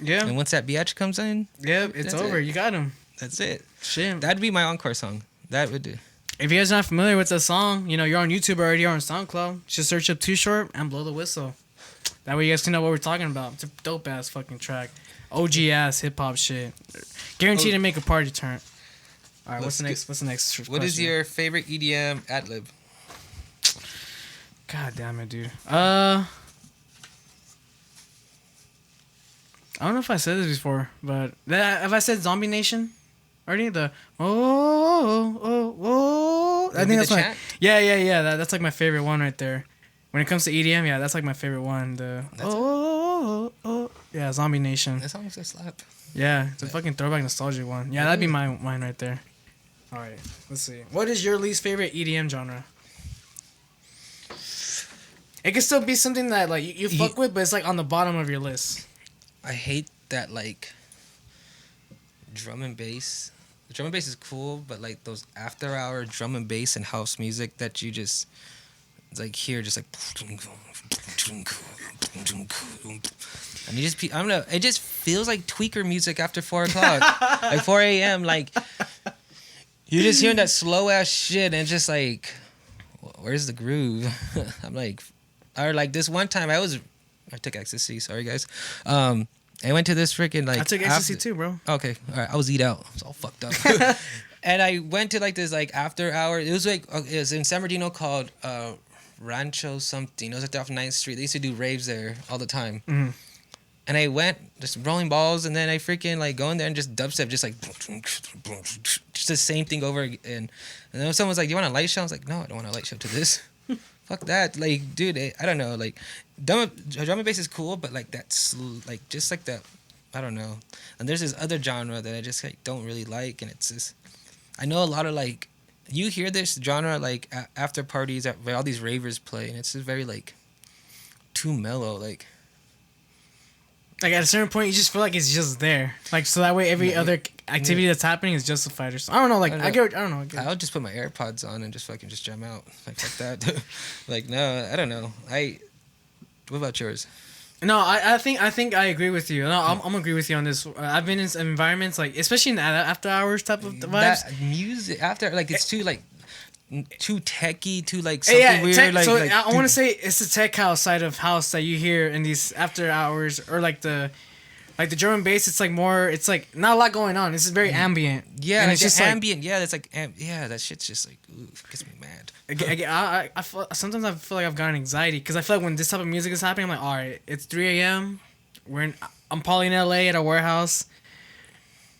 Yeah. And once that biatch comes in. Yep, it's over. You got him. That's it. Shit. That'd be my encore song. That would do. If you guys are not familiar with the song, you're on YouTube already or on SoundCloud. Just search up Too Short and Blow the Whistle. That way you guys can know what we're talking about. It's a dope ass fucking track. OG ass hip hop shit. Guaranteed to make a party turn. All right, what's the next question? What is your favorite EDM ad lib? God damn it, dude. I don't know if I said this before, but have I said Zombie Nation? Already the I think that's my that's like my favorite one right there. When it comes to EDM, yeah, that's like my favorite one. The yeah, Zombie Nation. That song's a slap. Yeah, it's a fucking throwback nostalgic one. Yeah, that'd be mine right there. All right, let's see. What is your least favorite EDM genre? it can still be something that like you fuck with, but it's like on the bottom of your list. I hate that like drum and bass. The drum and bass is cool, but like those after hour drum and bass and house music that you just like hear, just like, and you just I don't know. It just feels like tweaker music after 4 o'clock, like 4 a.m. Like you're just hearing that slow ass shit, and it's just like, where's the groove? I'm like, or like this one time I took ecstasy. Sorry guys. I went to this freaking like. I took ecstasy too, bro. Okay, all right. I was eat out. I was all fucked up. And I went to like this like after hour. It was like it was in San Bernardino called Rancho something. It was like off 9th Street. They used to do raves there all the time. Mm-hmm. And I went just rolling balls, and then I freaking like go in there and just dubstep, just like just the same thing over again. And then someone was like, "Do you want a light show?" I was like, "No, I don't want a light show to this." Fuck that. Like, dude, I don't know. Like, drum and bass is cool, but like that's like just like that. I don't know. And there's this other genre that I just like don't really like, and it's just. I know a lot of like, you hear this genre like after parties where all these ravers play, and it's just very like too mellow. Like at a certain point, you just feel like it's just there. Like so that way, every other activity that's happening is justified. Or something. I don't know. Like I don't know. I'll just put my AirPods on and just fucking just jam out like that. Like no, I don't know. What about yours? No, I think I agree with you. No, I'm agree with you on this. I've been in some environments like, especially in the after hours type of vibes. That music after like it's too like too techy, too like something weird. So like, I want to say it's the tech house side of house that you hear in these after hours, or like the drum and bass. It's like more. It's like not a lot going on. This is very ambient. Yeah, and like it's just ambient. Like, yeah, that's like that shit's just like gets me mad. I feel, sometimes I feel like I've got anxiety because I feel like when this type of music is happening, I'm like, all right, it's 3 a.m. I'm probably in LA at a warehouse.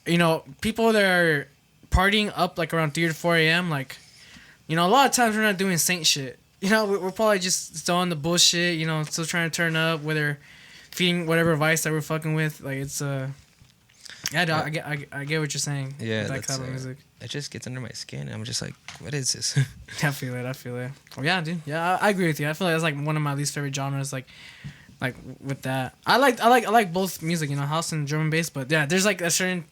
You know, people that are partying up like around 3 to 4 a.m. Like, you know, a lot of times we're not doing saint shit. You know, we're probably just still on the bullshit. You know, still trying to turn up, whether feeding whatever vice that we're fucking with. Like it's yeah, dog, I get what you're saying. Yeah, that type of music. It just gets under my skin. I'm just like, what is this? I feel it. Oh yeah, dude. Yeah, I agree with you. I feel like that's like one of my least favorite genres. Like with that, I like both music. You know, house and drum and bass. But yeah, there's like a certain.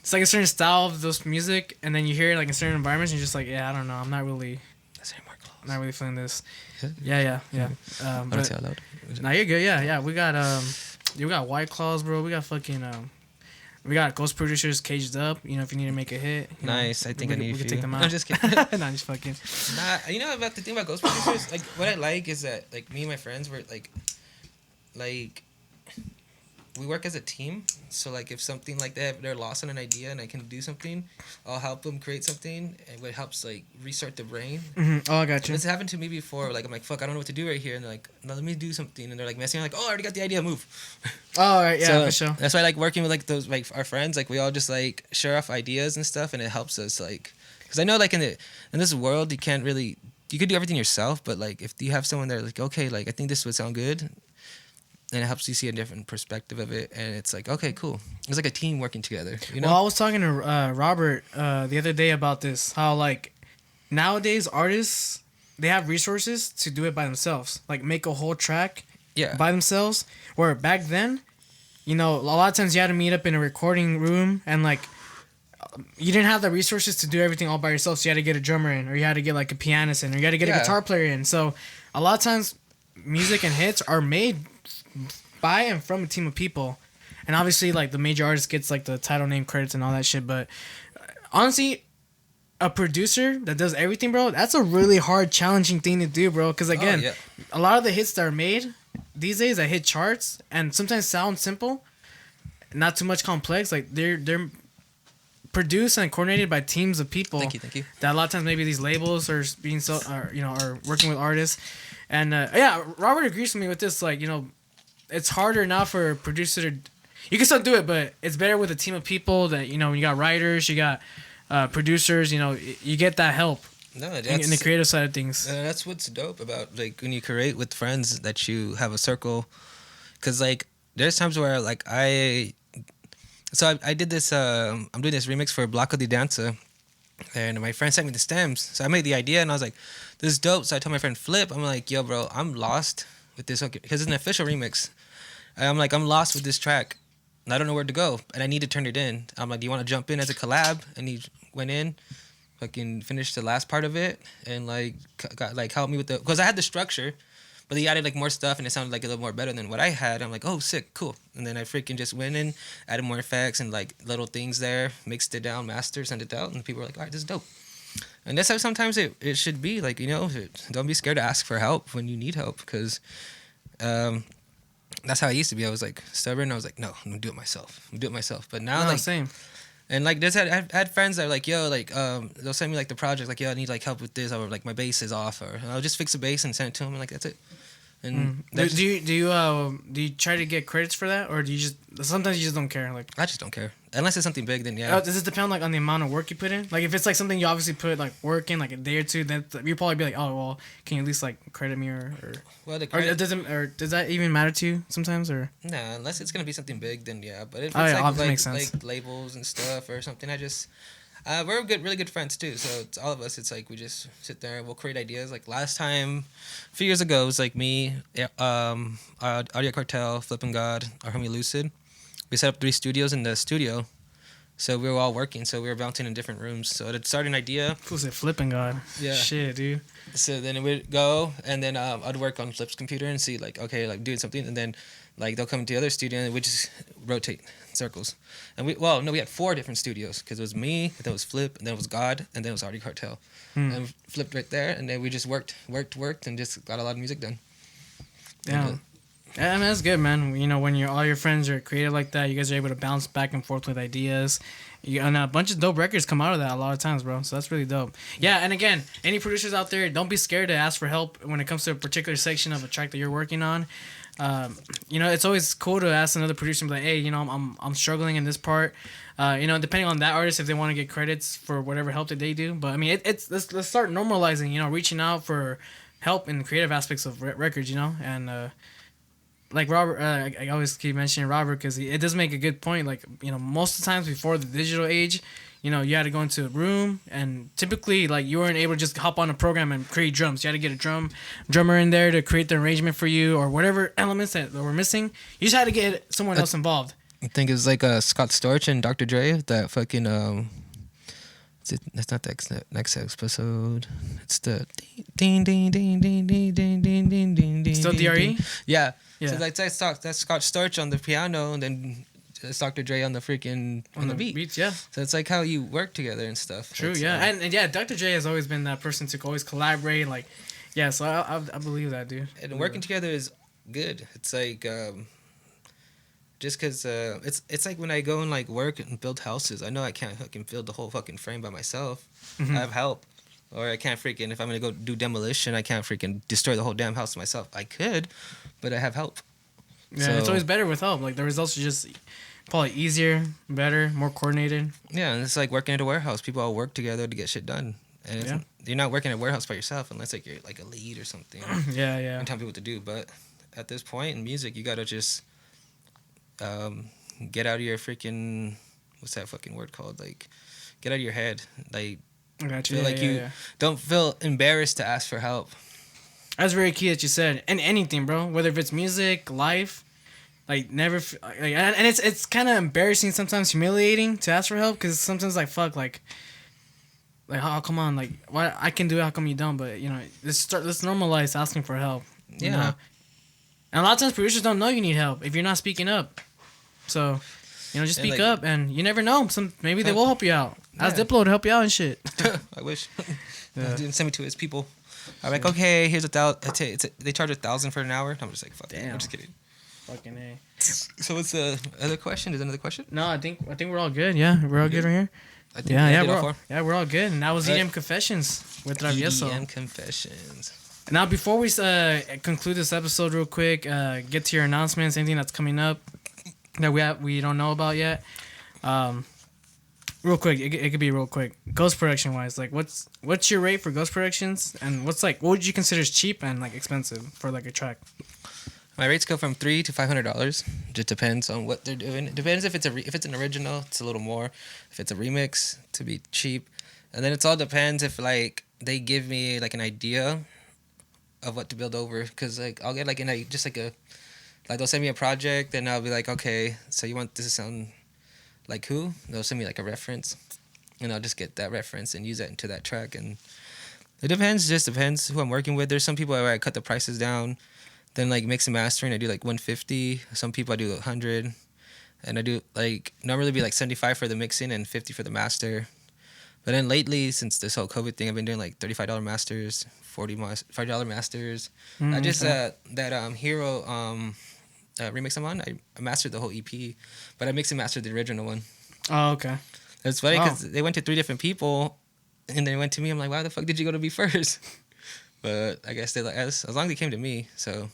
It's like a certain style of those music, and then you hear it like in certain environments, and you're just like, yeah, I don't know, I'm not really feeling this. Yeah. But say out loud. Nah, you're good. Yeah. We got White Claws, bro. We got fucking we got Ghost Producers Caged Up. You know, if you need to make a hit. Nice. I think I need we a can few. take them out. I'm just kidding. Nah, just fucking. Nah, you know about the thing about Ghost Producers? Like, what I like is that like me and my friends were like we work as a team. So like if something like that, they're lost on an idea and I can do something, I'll help them create something, and it helps like restart the brain. Mm-hmm. Oh, I got you. It's happened to me before. Like I'm like, fuck, I don't know what to do right here, and they're like, no, let me do something, and they're like messing. I'm like, oh, I already got the idea, move. Oh, all right, yeah, so for sure. That's why I like working with like those like our friends. Like we all just like share off ideas and stuff, and it helps us like, because I know like in this world you can't really, you could do everything yourself, but like if you have someone there like, okay, like I think this would sound good. And it helps you see a different perspective of it, and it's like, okay, cool. It's like a team working together, you know? Well, I was talking to Robert the other day about this, how like nowadays artists, they have resources to do it by themselves, like make a whole track by themselves, where back then, you know, a lot of times you had to meet up in a recording room, and like you didn't have the resources to do everything all by yourself, so you had to get a drummer in, or you had to get like a pianist in, or you had to get a guitar player in. So a lot of times music and hits are made by and from a team of people, and obviously like the major artist gets like the title name credits and all that shit, but honestly a producer that does everything, bro, that's a really hard, challenging thing to do, bro, because again, a lot of the hits that are made these days that hit charts and sometimes sound simple, not too much complex, like they're produced and coordinated by teams of people. Thank you. That a lot of times maybe these labels are being are working with artists. And Robert agrees with me with this. Like, you know, it's harder now for a producer to. You can still do it, but it's better with a team of people that, you know, you got writers, you got producers, you know, you get that help. No, that's, in the creative side of things. That's what's dope about like when you create with friends, that you have a circle. Because like there's times where like I did this. I'm doing this remix for Bloco de Danza, And my friend sent me the stems. So I made the idea and I was like, this is dope. So I told my friend Flip, I'm like, yo, bro, I'm lost with this. Because it's an official remix. And I'm like, I'm lost with this track. And I don't know where to go. And I need to turn it in. I'm like, do you want to jump in as a collab? And he went in, fucking finished the last part of it. And like, got like helped me with the, because I had the structure. But he added like more stuff and it sounded like a little more better than what I had. I'm like, oh, sick, cool. And then I freaking just went in, added more effects and like little things there, mixed it down, mastered, sent it out. And people were like, all right, this is dope. And that's how sometimes it should be. Like, you know, don't be scared to ask for help when you need help. Because that's how I used to be. I was like stubborn. I was like, no, I'm going to do it myself. But now, like, same. And like I had friends that are like, yo, like they'll send me like the project, like, yo, I need like help with this, or like my bass is off, or I'll just fix the bass and send it to them, and like that's it. And do you try to get credits for that, or do you just sometimes you just don't care? Like, I just don't care unless it's something big. Then yeah. Does it depend like on the amount of work you put in? Like if it's like something you obviously put like work in like a day or two, then you probably be like, oh well, can you at least like credit me or well, does that even matter to you sometimes or? Nah, unless it's gonna be something big, then yeah. But if it's like labels and stuff or something, I just. We're really good friends too. So it's all of us. It's like we just sit there and we'll create ideas. Like last time, a few years ago, it was like me, Audio Cartel, Flippin' God, our homie Lucid. We set up 3 studios in the studio. So we were all working. So we were bouncing in different rooms. So it'd start an idea. Who's it? Flippin' God. Yeah. Shit, dude. So then it would go, and then I'd work on Flip's computer and see like, okay, like doing something, and then like they'll come to the other studio and we just rotate circles. And we had 4 different studios because it was me, then it was Flip, and then it was God, and then it was Audio Cartel. And flipped right there, and then we just worked, and just got a lot of music done. Yeah. I mean, that's good, man. You know, when all your friends are creative like that, you guys are able to bounce back and forth with ideas. And a bunch of dope records come out of that a lot of times, bro. So that's really dope. Yeah, and again, any producers out there, don't be scared to ask for help when it comes to a particular section of a track that you're working on. You know, it's always cool to ask another producer and be like, hey, you know, I'm struggling in this part. You know, depending on that artist, if they want to get credits for whatever help that they do. But I mean, let's start normalizing, you know, reaching out for help in the creative aspects of records, you know, and like Robert, I always keep mentioning Robert because it does make a good point. Like, you know, most of the times before the digital age, you know, you had to go into a room and typically like you weren't able to just hop on a program and create drums. You had to get a drummer in there to create the arrangement for you or whatever elements that were missing. You just had to get someone else involved. I think it was like Scott Storch and Dr. Dre, that fucking that's not the next episode. It's the ding ding ding ding ding ding ding ding ding ding. Still DRE? Yeah. Yeah. So that's Scott Storch on the piano, and then it's Dr. Dre on the freaking on the beats. Yeah. So it's like how you work together and stuff. True. It's, yeah. And yeah, Dr. J has always been that person to always collaborate. Like, yeah. So I believe that, dude. And working together is good. It's like just because it's like when I go and like work and build houses, I know I can't fucking build the whole fucking frame by myself. Mm-hmm. I have help. Or I can't freaking, if I'm going to go do demolition, I can't freaking destroy the whole damn house myself. I could, but I have help. Yeah, so, it's always better with help. Like, the results are just probably easier, better, more coordinated. Yeah, and it's like working at a warehouse. People all work together to get shit done. And you're not working at a warehouse by yourself unless like you're like a lead or something. Yeah. And tell people what to do. But at this point in music, you got to just get out of your freaking, what's that fucking word called? Like, get out of your head. Like, I got you. Feel like you don't feel embarrassed to ask for help. That's very key that you said. And anything, bro. Whether if it's music, life, like never. And it's kind of embarrassing, sometimes humiliating to ask for help because sometimes like fuck, like oh come on, like why I can do it, how come you don't? But you know, let's normalize asking for help. Yeah. You know? And a lot of times producers don't know you need help if you're not speaking up. So. You know, just speak up, and you never know. Maybe they will help you out. Ask Diplo to help you out and shit. I wish. Didn't send me to his people. I'm like, okay, here's $1,000. They charge $1,000 for an hour. I'm just like, fuck. Damn. I'm just kidding. Fucking A. So what's the other question? Is there another question? No, I think we're all good. Yeah, we're all good right here. I think we're all good. And that was EDM Confessions with TRVESO. EDM Confessions. Now, before we conclude this episode real quick, get to your announcements, anything that's coming up that we don't know about yet. Real quick, it could be real quick. Ghost production wise, like what's your rate for ghost productions, and what would you consider cheap and like expensive for like a track? My rates go from $300 to $500. Just depends on what they're doing. It depends if it's an original, it's a little more. If it's a remix, to be cheap. And then it all depends if like they give me like an idea of what to build over, because like I'll get like just like a like they'll send me a project and I'll be like, okay, so you want this to sound like who? They'll send me like a reference, and I'll just get that reference and use that into that track. And it just depends who I'm working with. There's some people where I cut the prices down, then like mix and mastering I do like 150. Some people I do 100, and I do like normally be like 75 for the mixing and 50 for the master. But then lately, since this whole COVID thing, I've been doing like $35 masters, $40 masters. I just that Hero remix I'm on, I mastered the whole EP, but I mixed and mastered the original one. Oh, okay. It's funny because they went to 3 different people, and they went to me. I'm like, why the fuck did you go to me first? But I guess they like as long as they came to me. So,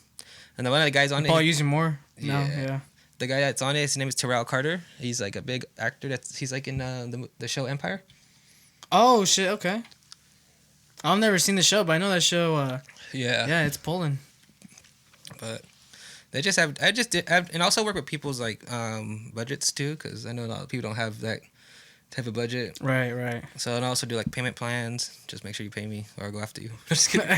and the one of the guys on it. Oh, using more. Yeah. The guy that's on it, his name is Terrell Carter. He's like a big actor. He's like in the show Empire. Oh shit! Okay. I've never seen the show, but I know that show. Yeah, it's pulling. But they just have. And also work with people's like budgets too, because I know a lot of people don't have that type of budget. Right. So and I also do like payment plans. Just make sure you pay me, or I'll go after you. Just kidding.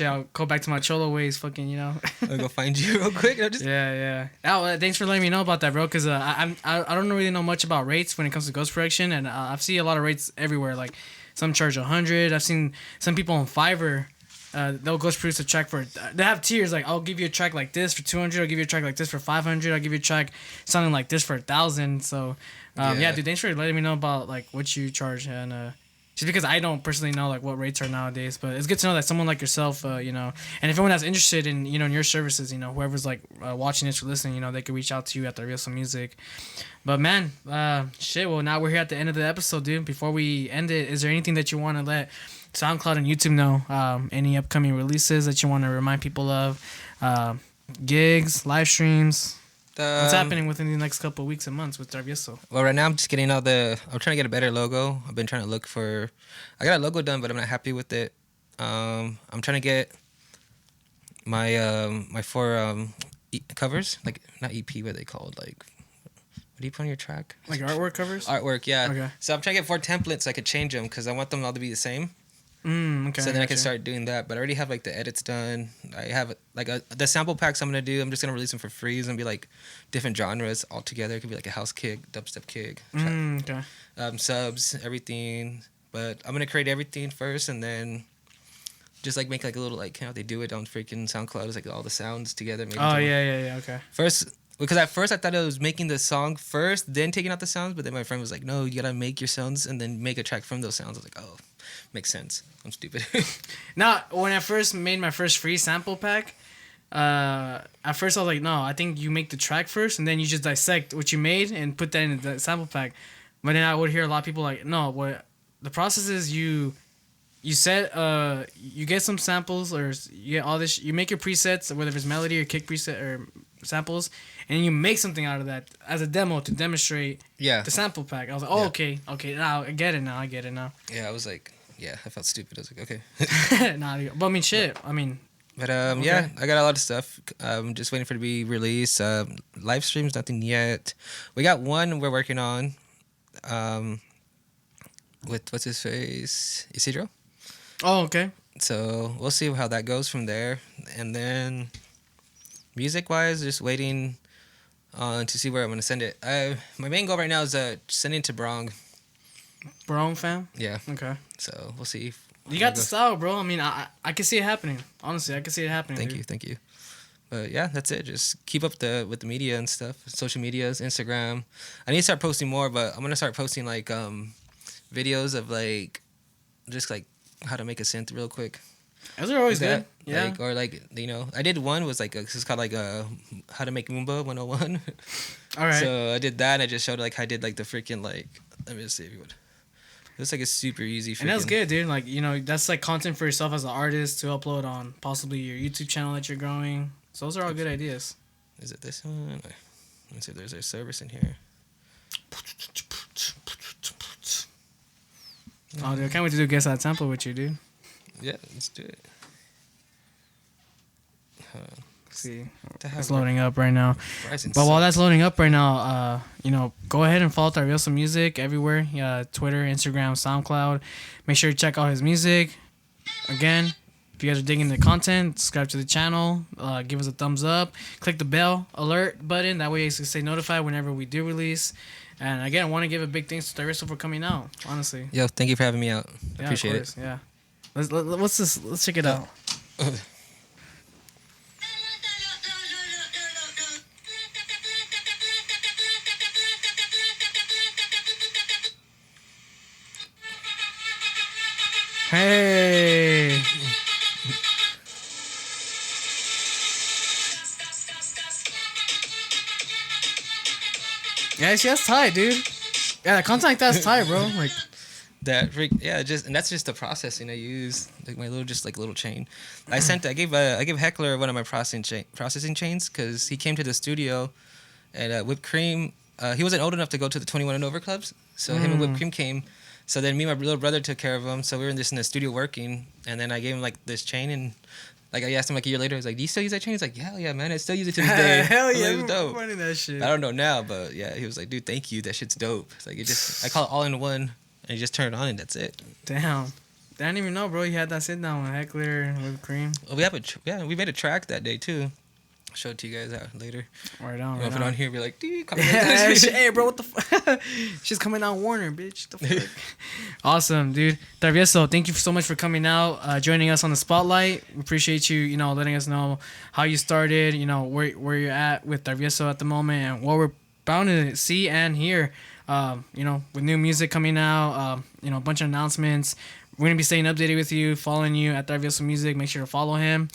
I'll go back to my cholo ways. Fucking, you know. I'll go find you real quick. Yeah. Oh, thanks for letting me know about that, bro. Cause I don't really know much about rates when it comes to ghost production, and I've seen a lot of rates everywhere. Like some charge 100. I've seen some people on Fiverr. They'll ghost produce a track for. They have tiers. Like I'll give you a track like this for 200. I'll give you a track like this for 500. I'll give you a track sounding like this for 1,000. So, yeah, dude. Thanks for letting me know about like what you charge, and just because I don't personally know like what rates are nowadays, but it's good to know that someone like yourself, you know, and if anyone that's interested in in your services, you know, whoever's like watching this or listening, you know, they can reach out to you at TRVESO Music. But man, shit. Well, now we're here at the end of the episode, dude. Before we end it, is there anything that you want to let SoundCloud and YouTube know? Any upcoming releases that you want to remind people of? Gigs, live streams. What's happening within the next couple of weeks and months with TRVESO? Well, right now I'm just getting I'm trying to get a better logo. I've been trying to look for. I got a logo done, but I'm not happy with it. I'm trying to get my my 4 covers, like not EP, what they called, like what do you put on your track? Like artwork covers? Artwork, yeah. Okay. So I'm trying to get 4 templates so I could change them because I want them all to be the same. Okay. So then I can start doing that. But I already have like the edits done. I have like the sample packs I'm gonna do. I'm just gonna release them for free. It's gonna be like different genres all together. It could be like a house kick, dubstep kick, Okay. Subs, everything. But I'm gonna create everything first and then just like make like a little like how they do it on freaking SoundCloud. It's like all the sounds together. Oh yeah. Okay. First. Because at first I thought it was making the song first, then taking out the sounds. But then my friend was like, no, you gotta make your sounds and then make a track from those sounds. I was like, oh, makes sense. I'm stupid. Now, when I first made my first free sample pack, at first I was like, no, I think you make the track first and then you just dissect what you made and put that in the sample pack. But then I would hear a lot of people like, no, what the process is you set you get some samples or you get all this. You make your presets, whether it's melody or kick preset or samples, and you make something out of that as a demo to demonstrate the sample pack. I was like, oh, okay, now I get it now. Yeah, I was like, I felt stupid. I was like, okay. But I mean, shit. But yeah, I got a lot of stuff. I'm just waiting for it to be released. Live streams, nothing yet. We got one we're working on. With what's his face, Isidro. Oh, okay. So we'll see how that goes from there, and then music-wise, just waiting to see where I'm gonna send it. My main goal right now is sending it to Brong. Brong fam? Yeah. Okay. So we'll see. You got the style, bro. I mean, I can see it happening. Honestly, I can see it happening. Thank you. But yeah, that's it. Just keep up with the media and stuff. Social medias, Instagram. I need to start posting more, but I'm gonna start posting like videos of like just like how to make a synth real quick. Those are always like good. Yeah. Like, or like, you know, I did one was like it's called like how to make Moomba 101. All right. So I did that and I just showed like how I did like the freaking like, let me just see if you would. It's like a super easy freaking. And that's good, dude. Like, you know, that's like content for yourself as an artist to upload on possibly your YouTube channel that you're growing. So those are all good ideas. Is it this one? Let's see if there's a service in here. Oh, dude, I can't wait to do Guess That Sample with you, dude. Yeah, let's do it. see. To have It's loading up right now. Verizon But while sucks. that's loading up right now, go ahead and follow TRVESO Music everywhere. Twitter, Instagram, SoundCloud. Make sure to check out his music. Again, if you guys are digging the content, subscribe to the channel. Give us a thumbs up. Click the bell alert button. That way you can stay notified whenever we do release. And again, I want to give a big thanks to TRVESO for coming out, honestly. Yo, thank you for having me out. Yeah, Appreciate of it. course, yeah. What's this? Let's check it out. Hey. Yeah, see, that's tight, dude. Yeah, the content like that's tight, bro. Like, And that's just the processing I use, like my little chain. I gave Heckler one of my processing chains because he came to the studio, and Whipped Cream, he wasn't old enough to go to the 21 and over clubs, so him and Whipped Cream came. So then me and my little brother took care of him. So we were in the studio working, and then I gave him like this chain, and like I asked him like a year later, I was like, "Do you still use that chain?" He's like, "Hell yeah, man, I still use it to this day." hell yeah, it was dope. running that shit. I don't know now, but yeah, he was like, "Dude, thank you. That shit's dope." It's like I call it all in one, and you just turn it on, and that's it. Damn. I didn't even know, bro. You had that sit down with Heckler and Whipped Cream. Well, we made a track that day too. I'll show it to you guys out later. Right on. You know, put it on here, be like, "Dude, come Hey, bro, what the fuck? She's coming out Warner, bitch. The fuck? Awesome, dude. TRVESO, thank you so much for coming out, joining us on the spotlight. We appreciate you, letting us know how you started, where you're at with TRVESO at the moment, and what we're bound to see and hear, with new music coming out, a bunch of announcements. We're going to be staying updated with you, following you at TRVESO Music. Make sure to follow him.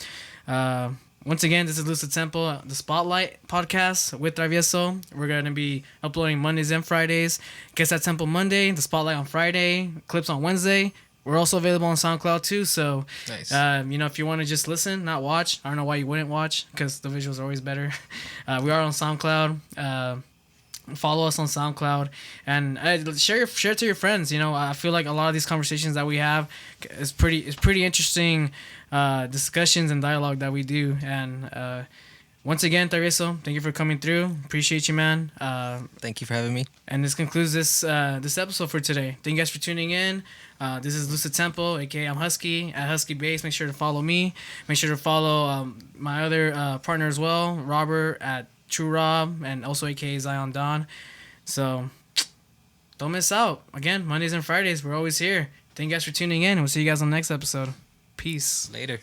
Once again, this is Lucid Temple, the Spotlight podcast with TRVESO. We're going to be uploading Mondays and Fridays. Guess that Temple Monday, the Spotlight on Friday, clips on Wednesday. We're also available on SoundCloud too. So, Nice. If you want to just listen, not watch, I don't know why you wouldn't watch because the visuals are always better. We are on SoundCloud. Follow us on SoundCloud and share it to your friends. I feel like a lot of these conversations that we have is pretty interesting discussions and dialogue that we do. And once again, TRVESO, thank you for coming through. Appreciate you, man. Thank you for having me. And this concludes this episode for today. Thank you guys for tuning in. This is Lucid Temple, aka I'm Husky at Husky Bass. Make sure to follow me. Make sure to follow my other partner as well, Robert at True Rob, and also aka Zion Don. So don't miss out. Again, Mondays and Fridays, we're always here. Thank you guys for tuning in. We'll see you guys on the next episode. Peace. Later.